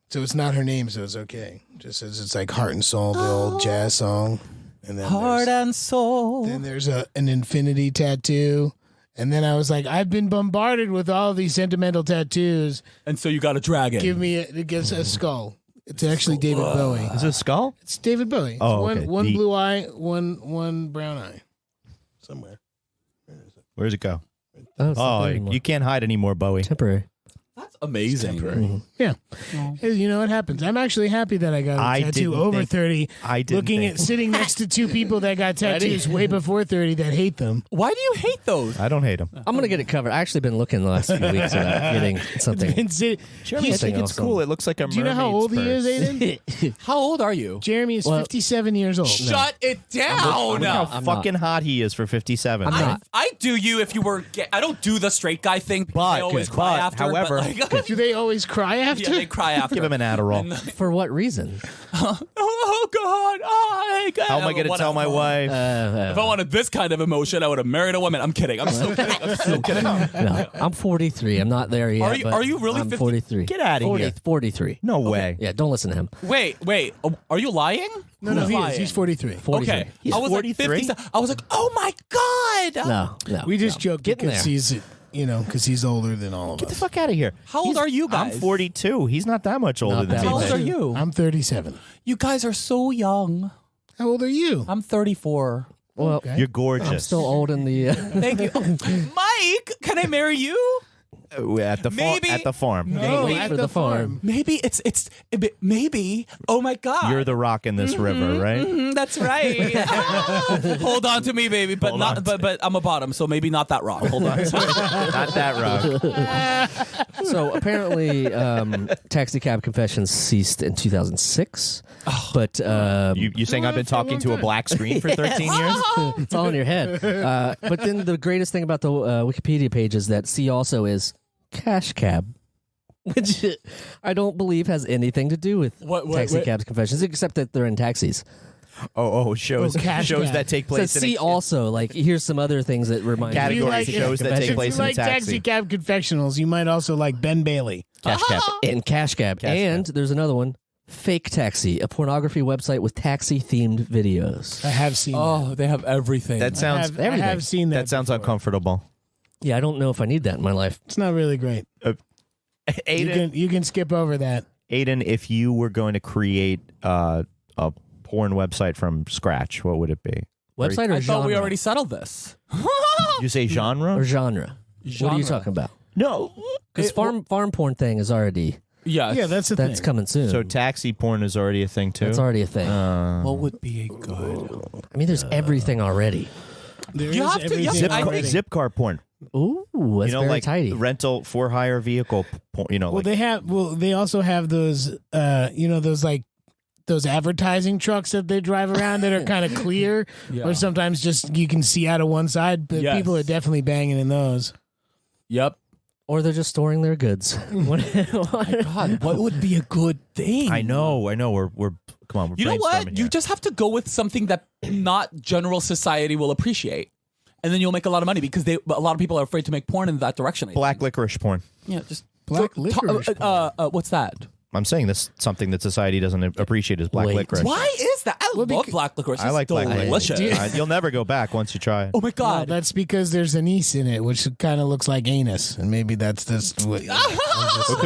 so it's not her name, so it's okay. Just says it's like Heart and Soul, the old jazz song, and then Heart and soul. then there's an infinity tattoo, and then I was like, I've been bombarded with all these sentimental tattoos. And so you got a dragon. Give me a skull. It's actually David Bowie. Is it a skull? It's David Bowie. It's Oh, okay. one The- blue eye, one brown eye, somewhere. Where does it go? Oh, it's not Oh, there anymore. you can't hide anymore, Bowie. Temporary. That's amazing. Yeah. Hey, you know what happens? I'm actually happy that I got a I tattoo didn't over think- 30. I didn't Looking think- at sitting next to 2 people that got tattoos way before 30 that hate them. Why do you hate those? I don't hate him. I'm gonna get it covered. I actually been looking the last few weeks about getting something. Been sit- Jeremy, I He's- think it's awesome. cool. It looks like a Do you know how old he is, Aiden? How old are you? Jeremy is Well, 57 years old. Shut it down. Look how I'm fucking hot he is for 57. I'm not. I do you if you were gay. I don't do the straight guy thing. Because I always cry after. however- but like, Do they always cry after? yeah, they cry after. Give him an Adderall. For what reason? Oh God! Oh, hey, God. How am I going to tell my wife? If I wanted this kind of emotion, I would have married a woman. I'm kidding. I'm so kidding. I'm so kidding. No, I'm 43. I'm not there yet. you- but are you really I'm 50? 43. Get outta here. 43. No way. Yeah, don't listen to him. Wait. Are you lying? No, Who's he lying? is. He's 43. 43. Okay. He's I was 43? like 50. I was like, oh my God. No. We just joke Get in because there. he's, because he's older than all of Get the us. fuck out of here. How old are you guys? I'm 42. He's not that much older Not than that me. How old much. are you? I'm 37. You guys are so young. How old are you? I'm 34. Well, Okay. You're gorgeous. I'm still old in the. Thank you. Mike, can I marry you? At the Maybe- at the farm. No, wait at for the farm. Maybe it's maybe. Oh my God. You're the rock in this river, right? Mhm, that's right. Hold on to me, baby, but Hold on not. But I'm a bottom, so maybe not that rock. Hold on. Not that rock. So apparently, Taxi Cab Confessions ceased in 2006. Oh. But You saying I've been talking to a black screen for 13 years? it's all in your head. But then the greatest thing about the Wikipedia page is that C also is Cash Cab, which I don't believe has anything to do with What- Taxi what- Cab Confessions, except that they're in taxis. Shows Cash shows Cab. that take It place says in C also, like here's some other things that remind Category If you like- shows that take If place you in like taxi. Taxi Cab Confessionals, you might also like Ben Bailey. Cash Cab. and Cash Cab. Cash And there's another one, Fake Taxi, a pornography website with taxi-themed videos. I have seen that. Oh, they have everything. That sounds I have seen that. that sounds before. uncomfortable. Yeah, I don't know if I need that in my life. It's not really great. Aiden, You can skip over that. Aiden, if you were going to create a porn website from scratch, what would it be? Website or I genre? thought we already settled this. You say genre? Or genre. What are Genre. you talking about? No. Because farm porn thing is already Yes. Yeah, that's the that's thing. coming soon. So taxi porn is already a thing too. that's already a thing. What would be a good? I mean, there's everything already. There You is have to- everything yes, I already. Zip car porn. Ooh, that's very like tidy. rental for hire vehicle. Porn, Well, like they also have those those advertising trucks that they drive around that are kind of clear, Yeah. or sometimes just you can see out of one side. But Yes. people are definitely banging in those. Yep. Or they're just storing their goods. God, what would be a good thing? I know. We're come on. We're You know what? brainstorming You here. just have to go with something that not general society will appreciate, and then you'll make a lot of money because a lot of people are afraid to make porn in that direction. I black think. licorice porn. Yeah, just Black licorice what's that? I'm saying this something that society doesn't appreciate is black Wait. licorice. Why is that? I love black licorice. I It's like black delicious. licorice. You'll never go back once you try it. Oh my No, god! that's because there's anise in it, which kind of looks like anus, and maybe that's just what. It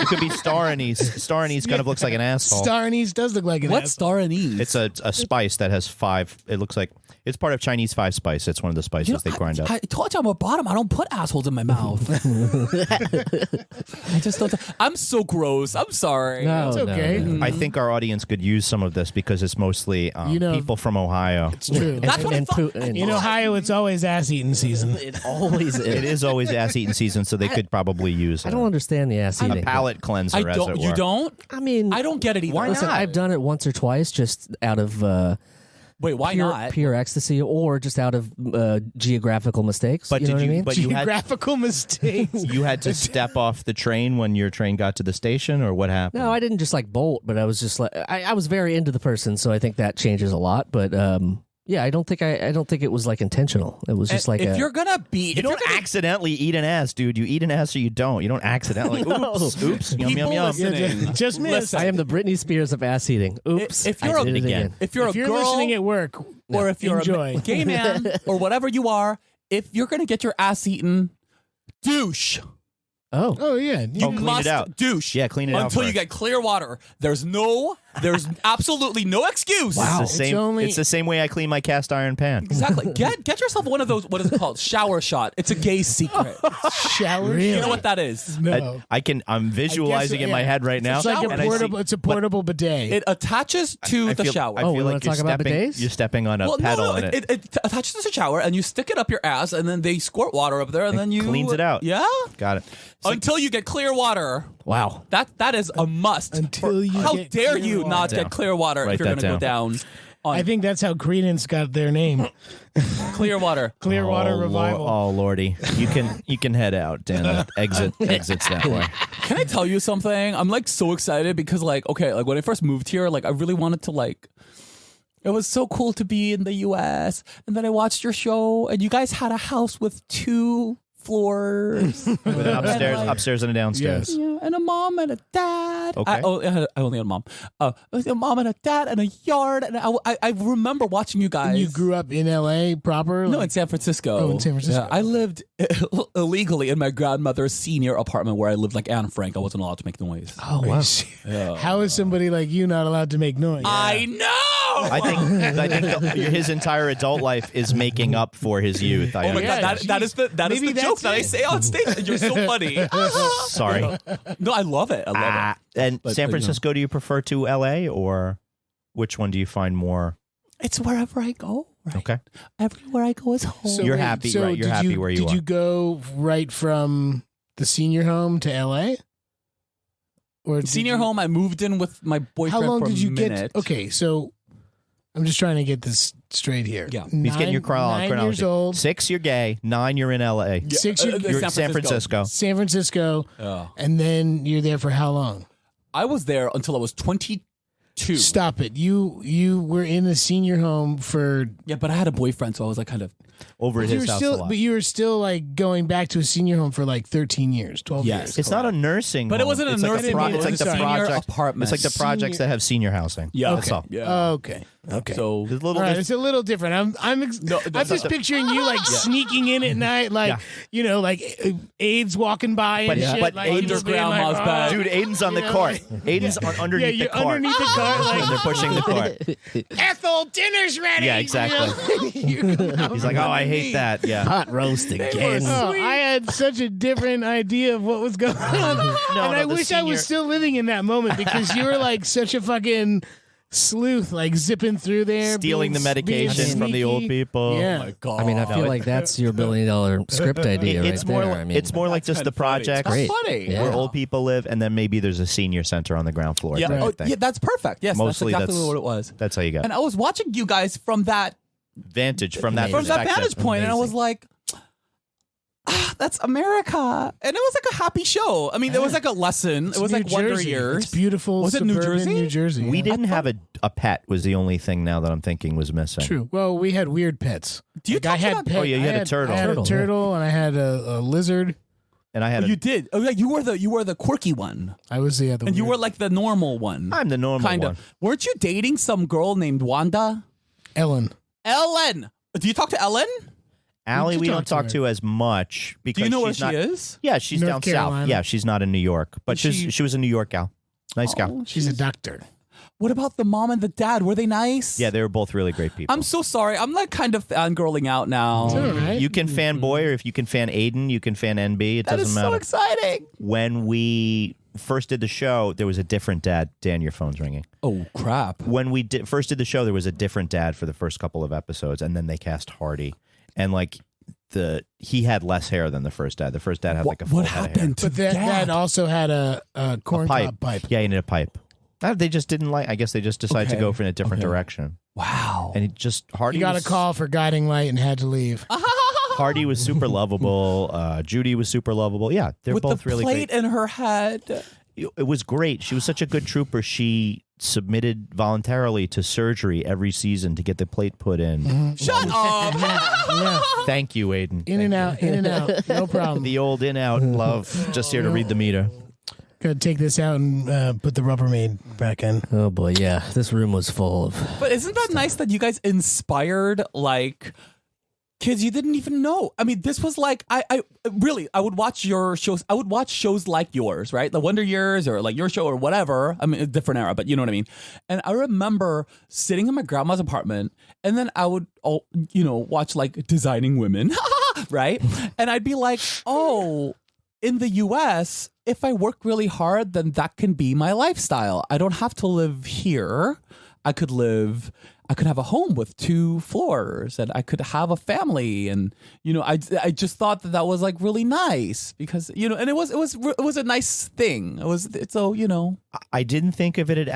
could be star anise. Star anise kind of looks like an asshole. Star anise does look like an What's asshole. star anise? It's a spice that has 5. It looks like it's part of Chinese 5 spice. It's one of the spices they grind up. I told you I'm a bottom. I don't put assholes in my mouth. I just don't. I'm so gross. I'm sorry. No, It's okay. no. I think our audience could use some of this because it's mostly people from Ohio. It's true. That's what I thought. In Ohio, it's always ass eating season. It always is. It is always ass eating season, so they could probably use I don't understand the ass a eating. palate cleanser, I as don't. it were. You don't? I mean, I don't get it either. Why listen, not? I've done it once or twice just out of Wait, why not? pure ecstasy or just out of geographical mistakes. But you know did what I you? mean? But you had Geographical mistakes. you had to step off the train when your train got to the station, or what happened? No, I didn't just like bolt, but I was just like I was very into the person, so I think that changes a lot. But yeah, I don't think it was like intentional. It was just like if you're gonna be, You don't accidentally eat an ass, dude. You eat an ass or you don't. You don't accidentally. No. Oops. Yum, yum, People yum. listening. Just miss. Listen, I am the Britney Spears of ass eating. Oops, If you're I a- did it again. if you're If a you're girl listening at work, or if you're enjoy. a gay man or whatever you are, if you're gonna get your ass eaten, douche. Oh, Oh yeah. Oh, clean Must it out. douche. Yeah, clean it out until you first. get clear water. There's absolutely no excuse. It's the same. only- It's the same way I clean my cast iron pan. Exactly. Get yourself one of those. What is it called? Shower shot. It's a gay secret. Shower. You know what that is? No. I'm visualizing in my yeah. head right now. It's like and a I see- portable. It's a portable bidet. It attaches to I the feel- shower. I Oh, feel we wanna like you're talk about stepping, bidets? you're stepping on a Well, pedal no, in it. it attaches to the shower, and you stick it up your ass, and then they squirt water up there, and then you cleans it out. Yeah, Got it. It's like- until you get clear water. wow. That is a must. Until you how get dare clear you water. not Down. get clear water Write if you're that going to go down on I think that's how Credence got their name. clear water. Clearwater Oh, Revival. Oh lordy, you can head out, Dan. That exits that way. Can I tell you something? I'm like so excited because like okay, like when I first moved here, like I really wanted to like. It was so cool to be in the U.S. And then I watched your show, and you guys had a house with 2 floors. With an And, like, upstairs and a downstairs. Yeah, and a mom and a dad. Okay. I only had a mom. It was a mom and a dad and a yard. And I remember watching you guys. You grew up in L.A. proper? No, Like- in San Francisco. Oh, in San Francisco. Yeah, I lived illegally in my grandmother's senior apartment where I lived like Anne Frank. I wasn't allowed to make noise. Oh wow. How is somebody like you not allowed to make noise? I know. I think his entire adult life is making up for his youth. Oh my Yeah, god, that is the Maybe joke that's that I it. say on stage. And you're so funny. Sorry. No, I love it. I love it. And But, San you know. Francisco, do you prefer to L.A. or which one do you find more? It's wherever I go. Right? Okay. Everywhere I go is home. So You're wait, happy, so right? You're did happy where you Did are. you go right from the senior home to L.A.? Or did Senior you- home, I moved in with my How boyfriend long for did you a minute. get? Okay, so I'm just trying to get this straight here. Yeah. He's getting your 9 chronology. years old. 6, you're gay. 9, you're in L.A. 6, you're You're in San Francisco. San Francisco, Yeah. and then you're there for how long? I was there until I was 22. Stop it! You were in the senior home for. Yeah, but I had a boyfriend, so I was like kind of. Over at You his were house a still, lot. but you were still like going back to a senior home for like 13 years, 12 Yes. years. It's not a nursing But it home. wasn't a It's like nursing home. It's like the Senior project apartment. It's like the projects that have senior housing. Yeah. That's all. Yeah. Okay. Okay. So There's a little All right, there's- it's a little different. I'm just picturing you like sneaking in at night, like Yeah. you know, like AIDS walking by and But- shit. but like, Aidan's just being grandma's like, bed. Dude, Aiden's on the You know, cart. Aiden's on, yeah, underneath the you're cart. underneath the cart, and like they're pushing the cart. Ethel, dinner's ready. Yeah, exactly. You know? He's like, oh, I hate that. Yeah. Hot roast again. Oh, I had such a different idea of what was going on, and I the wish I senior- was still living in that moment because you were like such a fucking sleuth, like zipping through there, Stealing being- the medication being from the old sneaky. people. Yeah. Oh my god. I mean, I feel like that's your $1 billion script idea It's right more. there. I mean, It's more like just the projects Great. funny. Yeah. where old people live, and then maybe there's a senior center on the ground floor. Yeah. type Oh, thing. yeah, that's perfect. Yes, Mostly that's exactly that's- what it was. That's how you got And I was watching you guys from that vantage from that Amazing. vantage perspective. point, and I was like, That's America. And it was like a happy show. I mean, there was like a lesson. It was New like Wonder Jersey. Years. It's beautiful. Was it New suburban Jersey? New Jersey. We yeah. didn't have a pet was the only thing now that I'm thinking was missing. True. Well, we had weird pets. Do you Like, I talk had about- pet, Oh, yeah, you had a turtle. I had Turtle, a turtle, and I had a lizard. And I had You did. Oh, yeah, you were the quirky one. I was the other. And you were like the normal one. I'm the normal kind one. of. Weren't you dating some girl named Wanda? Ellen. Ellen. Do you talk to Ellen? Allie, we talk don't to talk her. to as much because Do you know where she's she not, is? Yeah, she's North down Carolina. south. Yeah, she's not in New York, but she was a New York gal. Nice gal. Oh, She's a doctor. What about the mom and the dad? Were they nice? Yeah, they were both really great people. I'm so sorry. I'm like kind of fangirling out now. It's all right. You can fanboy, or if you can fan Aidan, you can fan NB. It That doesn't is matter. so exciting. When we first did the show, there was a different dad. Dan, your phone's ringing. Oh, crap. When we first did the show, there was a different dad for the first couple of episodes, and then they cast Hardy, and like he had less hair than the first dad. The first dad had like a full What head of hair. happened to But that Dad? also had a corncob pipe. Yeah, he needed a pipe. They just didn't like. I guess they just decided to Okay. go for a different Okay. direction. Wow. And it just Hardy He got a was, call for guiding light and had to leave. Hardy was super lovable. Judy was super lovable. Yeah, they're With both the really plate great. in her head. It was great. She was such a good trooper. She submitted voluntarily to surgery every season to get the plate put in. Shut up. Yeah. Thank you, Aidan. In and out, in and out. No problem. The old in out love. Just here to read the meter. Gonna take this out and put the Rubbermaid back in. Oh boy, yeah. This room was full of. But isn't that nice that you guys inspired like kids you didn't even know? I mean, this was like I really I would watch your shows. I would watch shows like yours, right? The Wonder Years or like your show or whatever. I mean, a different era, but you know what I mean. And I remember sitting in my grandma's apartment, and then I would watch like Designing Women, right? And I'd be like, oh, in the U.S., if I work really hard, then that can be my lifestyle. I don't have to live here. I could have a home with 2 floors, and I could have a family, and I just thought that was like really nice because and it was a nice thing. I didn't think of it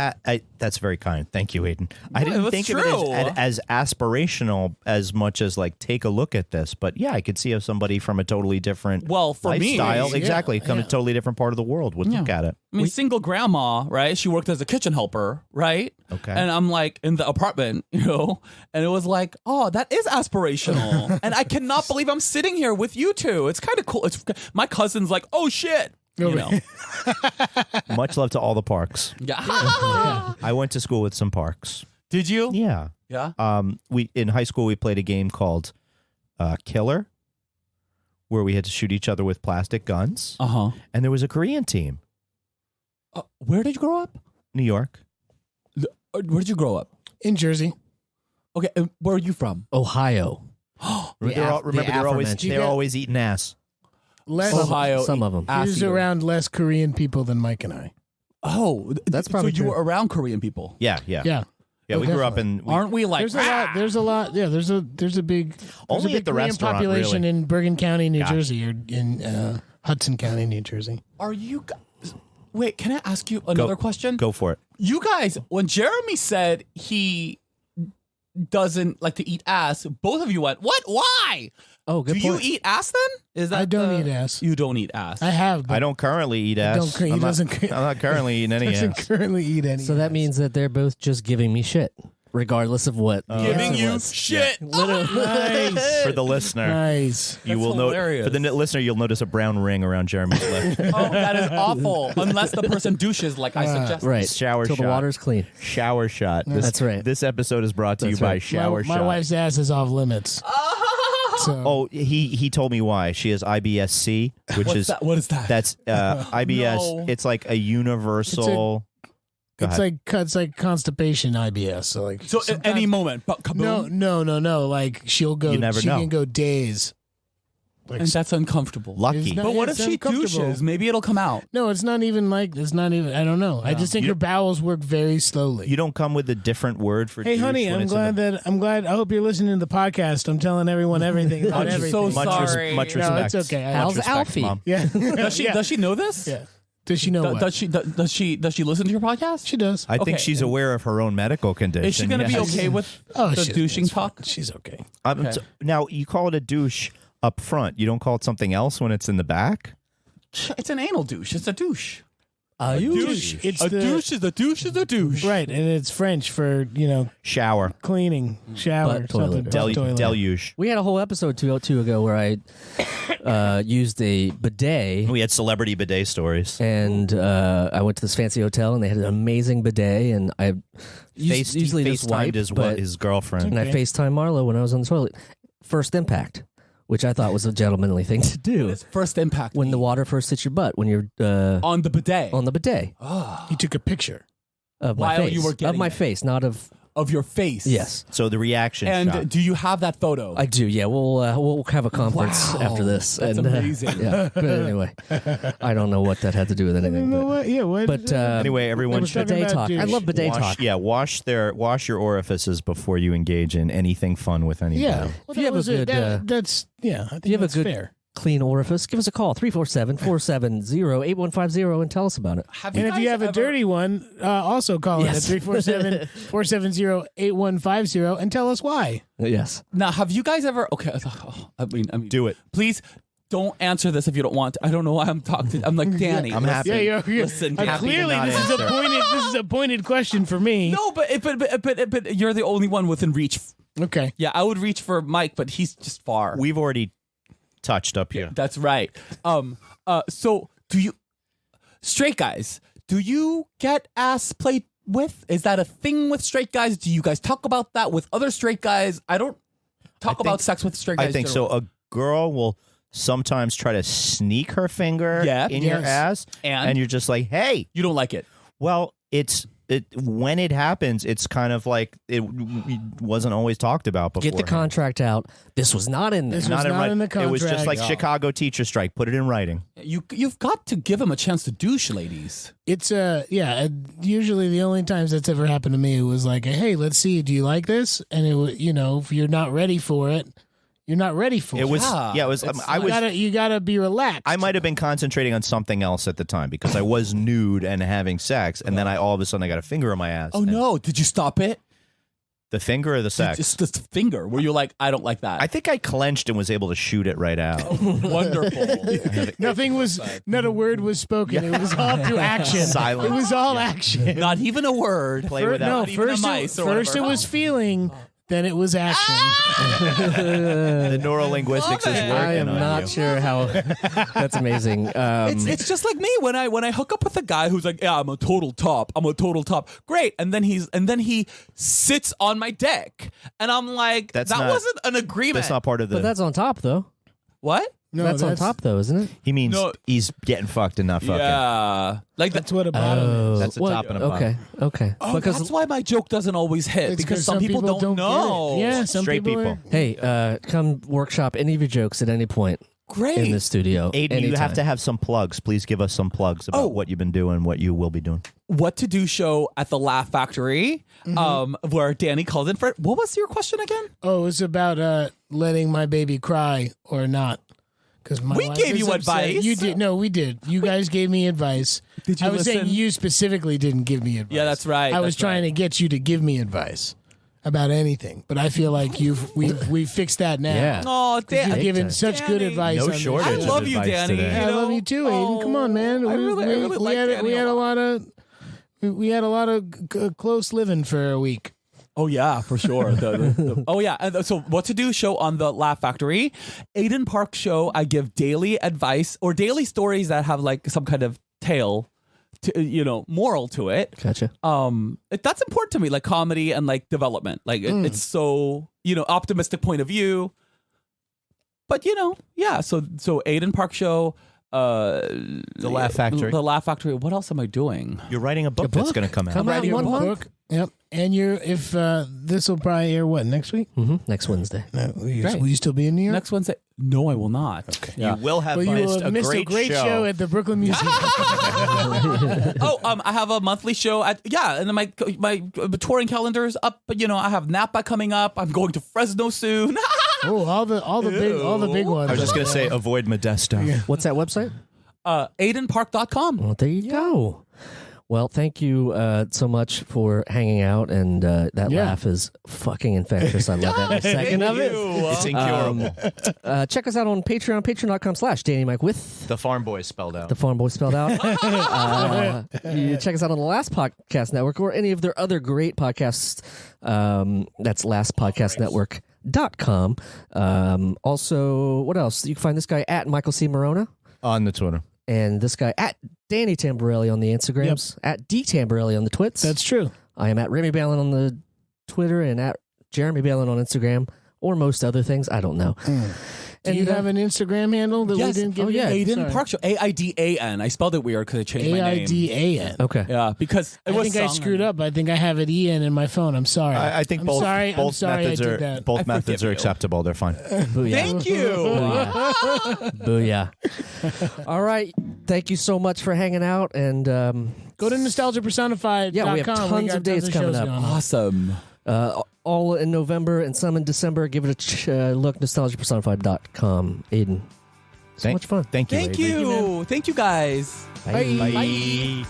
that's very kind. Thank you, Aidan. I No, didn't it think was of true. it as aspirational as much as like take a look at this. But yeah, I could see how somebody from a totally different Well, for me, lifestyle, yeah, exactly, come a totally different part of the world would look at it. I mean, single grandma, right? She worked as a kitchen helper, right? Okay. And I'm like in the apartment, and it was like, oh, that is aspirational. And I cannot believe I'm sitting here with you two. It's kind of cool. My cousin's like, oh shit. Much love to all the Parks. Yeah. I went to school with some Parks. Did you? Yeah. Yeah. We in high school we played a game called Killer, where we had to shoot each other with plastic guns. Uh-huh. And there was a Korean team, Where did you grow up? New York. Where did you grow up? In Jersey. Okay, and where are you from? Ohio. They're always eating ass. Less, Ohio. Some of them. ass he was eater. around less Korean people than Mike and I. Oh, That's probably so you true. were around Korean people. Yeah. Yeah. Yeah, Oh, we grew up definitely. in. Aren't we like? There's a lot. Yeah, there's a big. Only a big at the Korean restaurant, population really. in Bergen County, New Gotcha. Jersey, or in Hudson County, New Jersey. Are you guys? Wait, can I ask you another question? Go for it. You guys, when Jeremy said he doesn't like to eat ass, both of you went, "What? Why? Oh, good Do point. you eat ass then?" Is that I don't eat ass. You don't eat ass. I have. But I don't currently eat he ass. I'm not currently eating any doesn't ass. currently eat any. So that ass. means that they're both just giving me shit, regardless of what. the Giving answer you was. shit. Nice. For the listener, Nice. you That's will note. hilarious. For the listener, you'll notice a brown ring around Jeremy's lip. Oh, that is awful. Unless the person douches like I suggested. Right. Shower Till shot. the water's clean. Shower shot. That's right. This episode is brought to That's you by right. Shower my Shot. wife's ass is off limits. So Oh, he told me why. She has IBS-C, which What's is that? What is that? that's IBS. No. It's like a universal. Go it's ahead. like constipation IBS. So like so at sometimes- any moment, but kaboom. No. Like she'll go. You never she know. can go days. Like And that's uncomfortable. Lucky. It's not- But what it's if she uncomfortable. douches? Maybe it'll come out. no, it's not even like it's not even. I don't know. I just think You- her bowels work very slowly. You don't come with a different word for. Hey, douche honey, when I'm it's in glad. I hope you're listening to the podcast. I'm telling everyone everything about I'm everything. so sorry. Much No, respect. it's okay. Much How's respect, Alfie? Mom. Yeah. Does she know this? Yeah. Does she know what? Does she listen to your podcast? She does. I think Okay. she's aware of her own medical condition. Is she going to be yes. okay with Oh, the she's- douching it's fine. talk? She's okay. Okay. Now you call it a douche. up front. You don't call it something else when it's in the back? It's an anal douche. It's a douche. A douche. It's a the- douche is a douche is a douche. Right, and it's French for Shower. cleaning, shower, Butt something. toilet. Butt toilet. Deluge. We had a whole episode 202 ago where I used a bidet. We had celebrity bidet stories. And I went to this fancy hotel, and they had an amazing bidet. And I usually just wipe, but his girlfriend. and I Okay. FaceTime Marlo when I was on the toilet. First impact, which I thought was a gentlemanly thing to do. It's first impact. When the water first hits your butt, when you're on the bidet. on the bidet He took a picture. of my While face, you were of getting my it. face, not of of your face. yes. So the reaction And shot. do you have that photo? I do, yeah. We'll have a conference Wow. after this. That's and, amazing. Yeah, but anyway, I don't know what that had to do with anything. You know But, what? Yeah, what? but Anyway, everyone We're should talking bidet about talk. douche. I love bidet talk. wash your orifices before you engage in anything fun with anybody. yeah. Well, If you have a good, that's yeah. I think you have a that's good fair. Clean orifice, give us a call 347-470-8150 and tell us about it. Have And if guys you have a ever- dirty one, also call Yes. in at 347-470-8150 and tell us why. Yes. Now, have you guys ever? Okay, I mean, Do it. Please don't answer this if you don't want to. I don't know why I'm talking. I'm like Danny. I'm happy. Yeah, Listen, happy to clearly not this is a answer. pointed. This is a pointed question for me. No, but you're the only one within reach. Okay. Yeah, I would reach for Mike, but he's just far. We've already touched up here. That's right. So do you straight guys? Do you get ass played with? Is that a thing with straight guys? Do you guys talk about that with other straight guys? I don't talk about sex with straight guys. I think so. A girl will sometimes try to sneak her finger in your Yes. ass, And? you're just like, hey. You don't like it. Well, when it happens, it's kind of like it wasn't always talked about before. Get the contract out. This was not in there. This was not in the It was just contract. like Chicago teacher strike. Put it in writing. You've got to give him a chance to douche, ladies. It's usually the only times that's ever happened to me, it was like, hey, let's see, do you like this? And it was, if you're not ready for it, you're not ready for it. It was Yeah, it was. it's I was. you gotta be relaxed. I might have been concentrating on something else at the time because I was nude and having sex, and then all of a sudden I got a finger in my ass. Oh And no! Did you stop it? The finger or the sex? Just the finger. Where you're like, I don't like that. I think I clenched and was able to shoot it right out. Wonderful. Not a word was spoken. It was all through action. Silence. It was all action. Not even a word. Play without. No, Not even a first mice or first it whatever. was feeling, then it was action. The neurolinguistics is working I am on not you. sure how. That's amazing. It's just like me when I hook up with a guy who's like, yeah, I'm a total top. Great. And then he sits on my dick. And I'm like, That's that not- wasn't an agreement. That's not part of the. but that's on top, though. What? No, that's on top, though, isn't it? he means No. he's getting fucked and not fucking. Yeah. Like That's what a bottom is. That's the top and a bottom. Okay. Oh, because that's why my joke doesn't always hit It's because some people don't get know. it. Yeah, some Straight people. are- hey, come workshop any of your jokes at any point Great. in the studio. Aiden, you anytime. have to have some plugs. Please give us some plugs about what you've been doing, what you will be doing. What to do show at the Laugh Factory, where Danny called in for it. What was your question again? Oh, it's about letting my baby cry or not. Because We gave you advice. You did. No, we did. You guys gave me advice. Did you I was saying listen? you specifically didn't give me advice. Yeah, that's right. I was That's trying right. to get you to give me advice about anything, but I feel like we've fixed that now. Yeah. Oh, You've Dan, given such good Danny. advice. No on this shortage I of show. love you, advice Danny. today. Yeah, I love you too, Aiden. Come on, man. I really like Danny we had a a lot of close living for a week. Oh yeah, for sure. Oh yeah. And so what to do show on the Laugh Factory, Aidan Park show. I give daily advice or daily stories that have like some kind of tale, to moral to it. Gotcha. That's important to me, like comedy and like development. Like it's so optimistic point of view. But yeah. So Aidan Park show. The Laugh Factory. The Laugh Factory. What else am I doing? You're writing a book that's going to come out. Come out Writing in one a month. book. Yep. And if this will probably air next week? Next Wednesday. No, will Great. you still be in New York? Next Wednesday? No, I will not. Okay. You will have Well, you will missed have a missed great, show at the Brooklyn Museum. I have a monthly show and then my touring calendar is up. But I have Napa coming up. I'm going to Fresno soon. all the big ones. I was just going to say avoid Modesto. What's that website? AidenPark.com. Well, there you go. Well, thank you so much for hanging out, and that laugh is fucking infectious. I love every second of it. It's incurable. Check us out on Patreon, patreon.com/Danny Mike with The Farm Boy spelled out. the Farm Boy spelled out. You check us out on the Last Podcast Network or any of their other great podcasts. That's lastpodcastnetwork.com. Also, what else? You can find this guy at Michael C. Morona. On the Twitter. And this guy at Danny Tamborelli on the Instagrams, at D Tamborelli on the Twits. That's true. I am at Remy Balin on the Twitter and at Jeremy Balin on Instagram, or most other things. I don't know. Do you have an Instagram handle that we Yes. didn't give Oh, you? yeah. Aidan Sorry. Park Show. AIDAN. I spelled it weird because I changed my name. AIDAN. Okay. Yeah, because it I was think I screwed up. I think I have it EN in my phone. I'm sorry. I think I'm both sorry. I'm both sorry methods I did are that. both I methods forgive are you. acceptable. They're fine. Booyah. Thank you. Booyah. All right. Thank you so much for hanging out. And Go to nostalgiapersonified.com. yeah, we have tons of dates coming up. Awesome. All in November and some in December. Give it a look, nostalgiapersonified.com. Aiden. So much fun. Thank you. Thank Aiden. you. Thank you, guys. Bye.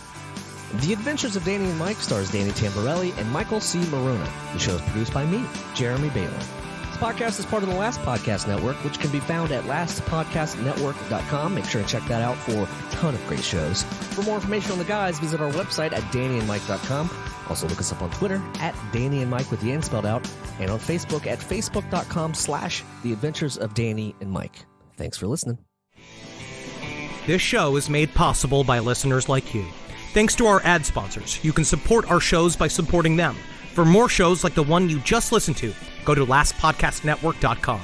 The Adventures of Danny and Mike stars Danny Tamborelli and Michael C. Morona. The show is produced by me, Jeremy Balin. This podcast is part of the Last Podcast Network, which can be found at lastpodcastnetwork.com. Make sure to check that out for a ton of great shows. For more information on the guys, visit our website at dannyandmike.com. Also look us up on Twitter at Danny and Mike with the N spelled out, and on Facebook at facebook.com/The Adventures of Danny and Mike. Thanks for listening. This show is made possible by listeners like you. Thanks to our ad sponsors, you can support our shows by supporting them. For more shows like the one you just listened to, go to lastpodcastnetwork.com.